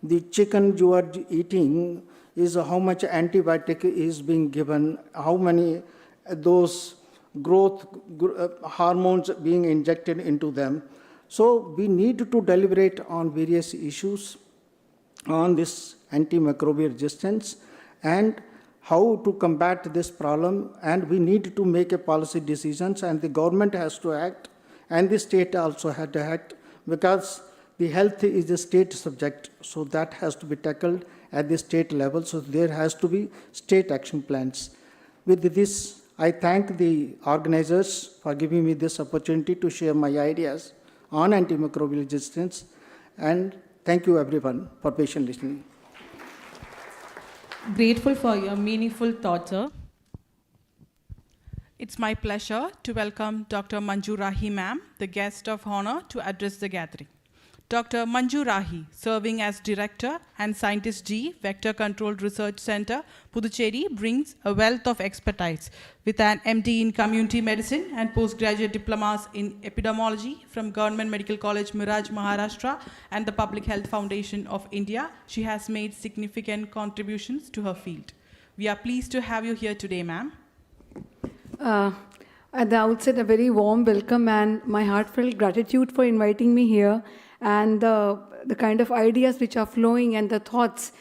The chicken you are eating is how much antibiotic is being given, how many those growth hormones being injected into them. So we need to deliberate on various issues on this antimicrobial resistance and how to combat this problem, and we need to make a policy decisions, and the government has to act and the state also had to act, because the health is a state subject, so that has to be tackled at the state level. So there has to be state action plans. With this, I thank the organizers for giving me this opportunity to share my ideas on antimicrobial resistance, and thank you everyone for patient listening. Grateful for your meaningful thoughts, sir. It's my pleasure to welcome Dr. Manju Rahi ma'am, the guest of honor, to address the gathering. Dr. Manju Rahi, serving as Director and Scientist G, Vector Controlled Research Center, Puducherry, brings a wealth of expertise with an MD in Community Medicine and postgraduate diplomas in Epidemiology from Government Medical College, Miraj, Maharashtra, and the Public Health Foundation of India. She has made significant contributions to her field. We are pleased to have you here today, ma'am. At the outset, a very warm welcome and my heartfelt gratitude for inviting me here, and the kind of ideas which are flowing and the thoughts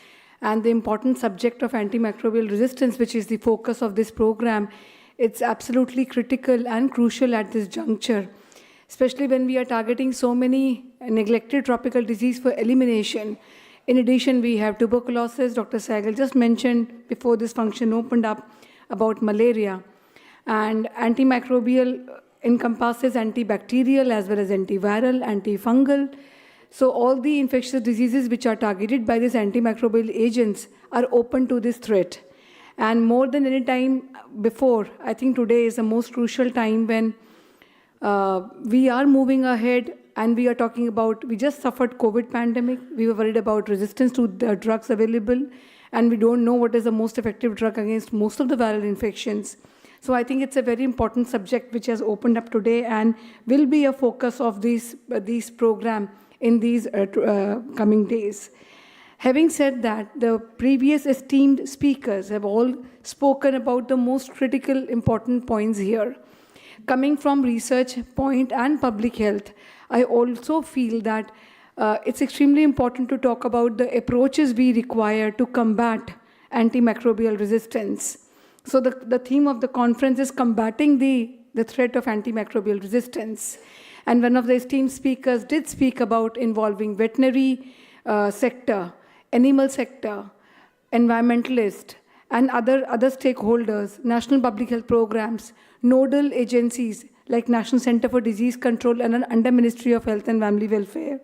and the important subject of antimicrobial resistance, which is the focus of this program. It's absolutely critical and crucial at this juncture. especially when we are targeting so many neglected tropical disease for elimination. In addition, we have tuberculosis. Dr. Sahgal just mentioned before this function opened up about malaria. And antimicrobial encompasses antibacterial as well as antiviral, antifungal. So all the infectious diseases which are targeted by these antimicrobial agents are open to this threat. And more than any time before, I think today is the most crucial time when we are moving ahead and we are talking about, we just suffered COVID pandemic. We were worried about resistance to the drugs available, and we don't know what is the most effective drug against most of the viral infections. So I think it's a very important subject which has opened up today and will be a focus of these program in these coming days. Having said that, the previous esteemed speakers have all spoken about the most critical important points here. Coming from research point and public health, I also feel that it's extremely important to talk about the approaches we require to combat antimicrobial resistance. So the theme of the conference is combating the threat of antimicrobial resistance. And one of the esteemed speakers did speak about involving veterinary sector, animal sector, environmentalists, and other stakeholders, national public health programs, nodal agencies like National Center for Disease Control and under Ministry of Health and Family Welfare,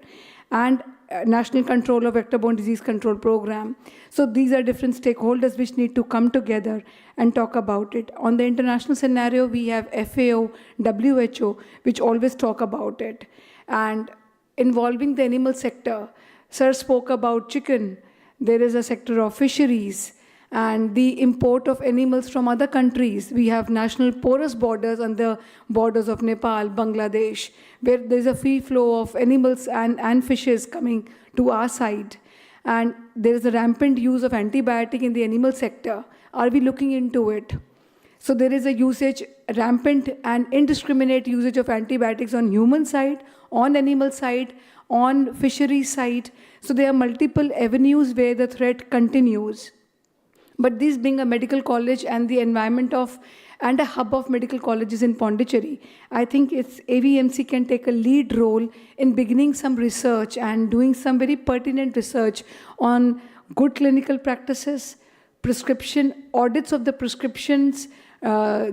and National Control of Vector-Borne Disease Control Program. So these are different stakeholders which need to come together and talk about it. On the international scenario, we have FAO, WHO, which always talk about it. And involving the animal sector, Sir spoke about chicken. There is a sector of fisheries and the import of animals from other countries. We have national porous borders on the borders of Nepal, Bangladesh, where there's a free flow of animals and fishes coming to our side. And there is a rampant use of antibiotic in the animal sector. Are we looking into it? So there is a usage, rampant and indiscriminate usage of antibiotics on human side, on animal side, on fishery side. So there are multiple avenues where the threat continues. But this being a medical college and the environment of and a hub of medical colleges in Pondicherry, I think AVMC can take a lead role in beginning some research and doing some very pertinent research on good clinical practices, prescription audits of the prescriptions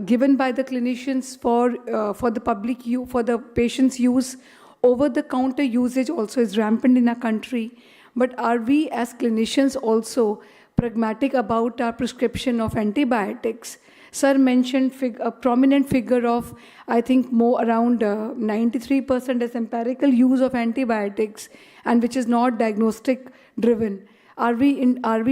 given by the clinicians for the public use, for the patient's use. Over-the-counter usage also is rampant in our country. But are we as clinicians also pragmatic about our prescription of antibiotics? Sir mentioned a prominent figure of, I think, more around 93% as empirical use of antibiotics, and which is not diagnostic driven. Are we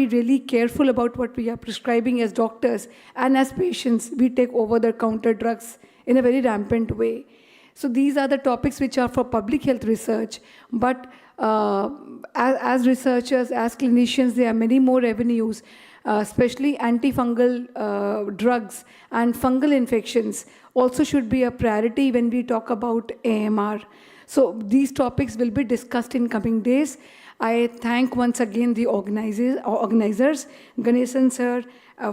really careful about what we are prescribing as doctors, and as patients we take over-the-counter drugs in a very rampant way? So these are the topics which are for public health research, but as researchers, as clinicians, there are many more avenues, especially antifungal drugs and fungal infections also should be a priority when we talk about AMR. So these topics will be discussed in coming days. I thank once again the organizers, Ganesan sir,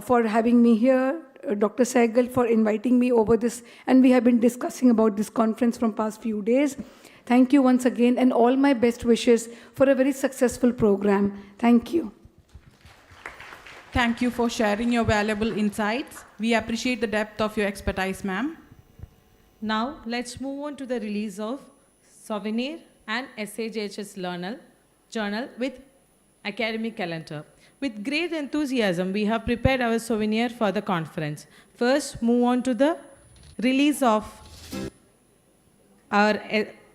for having me here, Dr. Sahgal for inviting me over this, and we have been discussing about this conference from past few days. Thank you once again, and all my best wishes for a very successful program. Thank you. Thank you for sharing your valuable insights. We appreciate the depth of your expertise, ma'am. Now, let's move on to the release of Souvenir and SAJHS Journal with academic calendar. With great enthusiasm, we have prepared our souvenir for the conference. First, move on to the release of our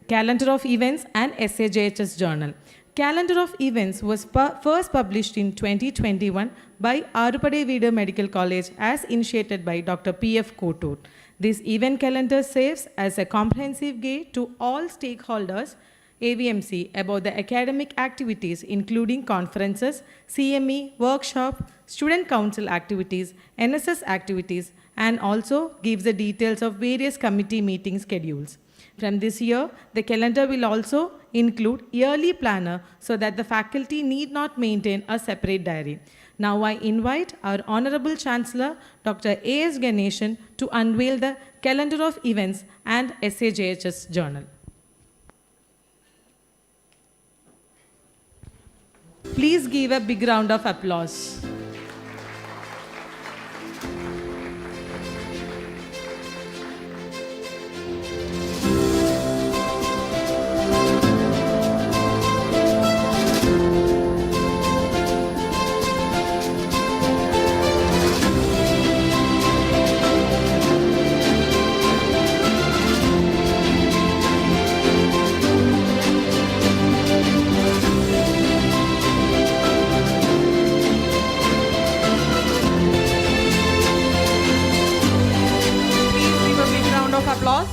calendar of events and SAJHS Journal. Calendar of events was first published in 2021 by Arupade Veeder Medical College as initiated by Dr. P.F. Kotur. This event calendar serves as a comprehensive guide to all stakeholders AVMC about the academic activities including conferences, CME, workshop, student council activities, NSS activities, and also gives the details of various committee meeting schedules. From this year, the calendar will also include yearly planner so that the faculty need not maintain a separate diary. Now I invite our Honorable Chancellor, Dr. A.S. Ganeshan, to unveil the calendar of events and SAJHS journal. Please give a big round of applause. Applause.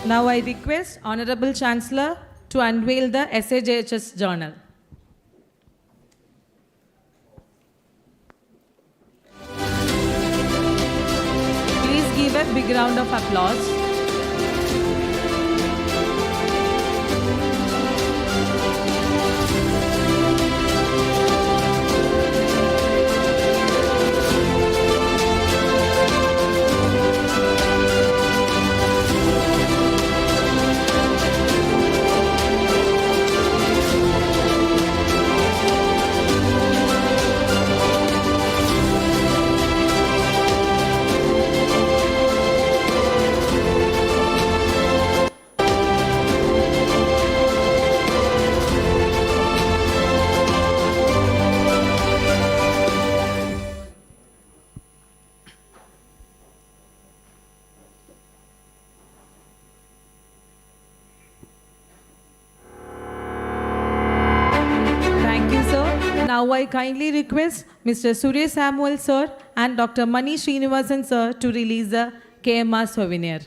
Now I request Honorable Chancellor to unveil the SAJHS journal. Please give a big round of applause. Now I kindly request Mr. Suresh Samuel sir and Dr. Mani Srinivasan sir to release the CAMR souvenir.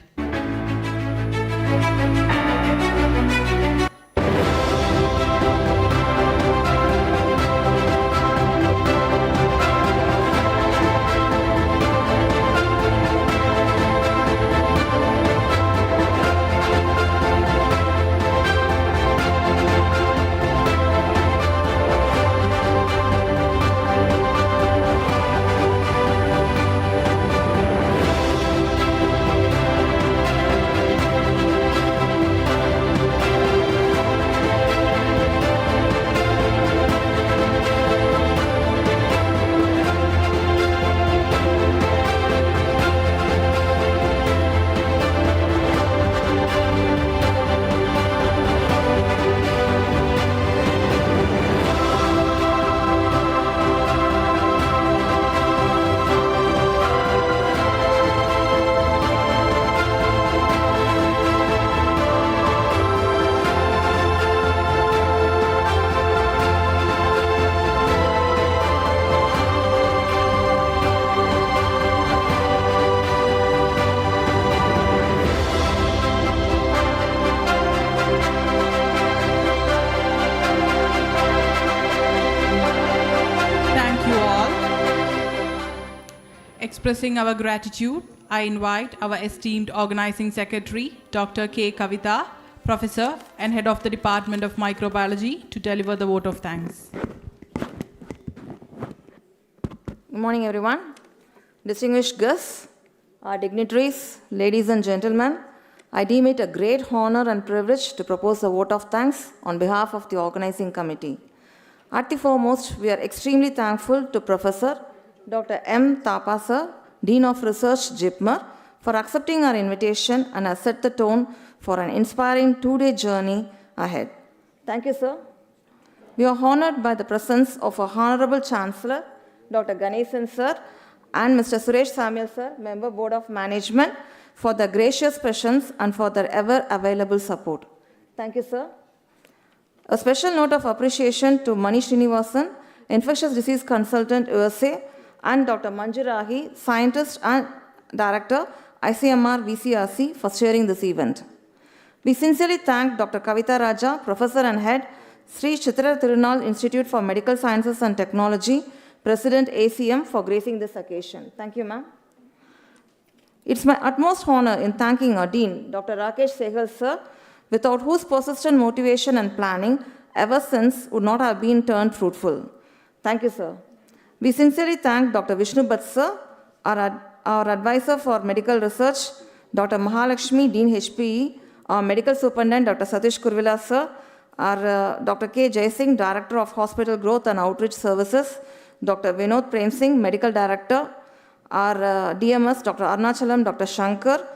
Expressing our gratitude, I invite our esteemed Organizing Secretary, Dr. K. Kavita, Professor and Head of the Department of Microbiology, to deliver the vote of thanks. Good morning, everyone. Distinguished guests, our dignitaries, ladies and gentlemen, I deem it a great honor and privilege to propose a vote of thanks on behalf of the Organizing Committee. At the foremost, we are extremely thankful to Professor Dr. M. Thapa sir, Dean of Research, JIPMER, for accepting our invitation and has set the tone for an inspiring two-day journey ahead. Thank you, sir. We are honored by the presence of our Honorable Chancellor, Dr. Ganeshan sir, and Mr. Suresh Samuel sir, Member Board of Management, for their gracious presence and for their ever-available support. Thank you, sir. A special note of appreciation to Mani Srinivasan, Infectious Disease Consultant, USA, and Dr. Manjurahi, Scientist and Director, ICMR VCRC, for sharing this event. We sincerely thank Dr. Kavita Raja, Professor and Head, Sri Chitra Tirunal Institute for Medical Sciences and Technology, President ACM, for gracing this occasion. Thank you, ma'am. It's my utmost honor in thanking our Dean, Dr. Rakesh Sehgal, sir, without whose persistent motivation and planning ever since would not have been turned fruitful. Thank you, sir. We sincerely thank Dr. Vishnu Bhatt, sir, our advisor for medical research, Dr. Mahalakshmi, Dean HPE, our medical superintendent, Dr. Satish Kurvila, sir, our Dr. K. Jaisingh, Director of Hospital Growth and Outreach Services, Dr. Vinod Prem Singh, Medical Director, our DMS, Dr. Arnachalam, Dr. Shankar,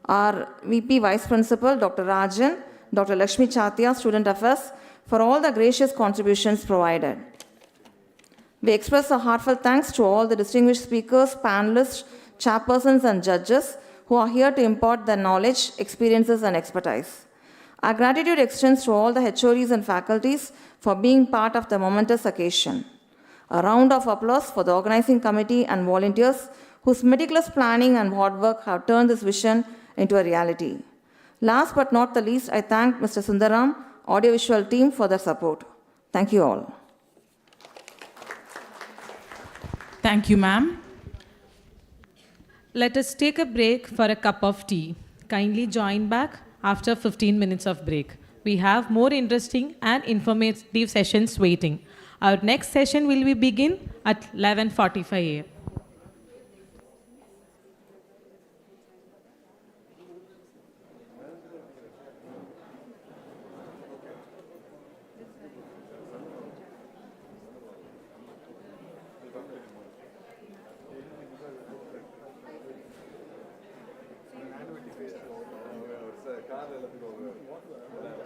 our VP Vice Principal, Dr. Rajan, Dr. Lakshmi Chatia, Student Affairs, for all the gracious contributions provided. We express our heartfelt thanks to all the distinguished speakers, panelists, chairpersons, and judges who are here to impart their knowledge, experiences, and expertise. Our gratitude extends to all the HODs and faculties for being part of the momentous occasion. A round of applause for the organizing committee and volunteers whose meticulous planning and hard work have turned this vision into a reality. Last but not the least, I thank Mr. Sundaram, audiovisual team, for their support. Thank you all. Thank you, ma'am. Let us take a break for a cup of tea. Kindly join back after 15 minutes of break. We have more interesting and informative sessions waiting. Our next session will begin at 11:45 a.m. Car எல்லாத்துக்கும்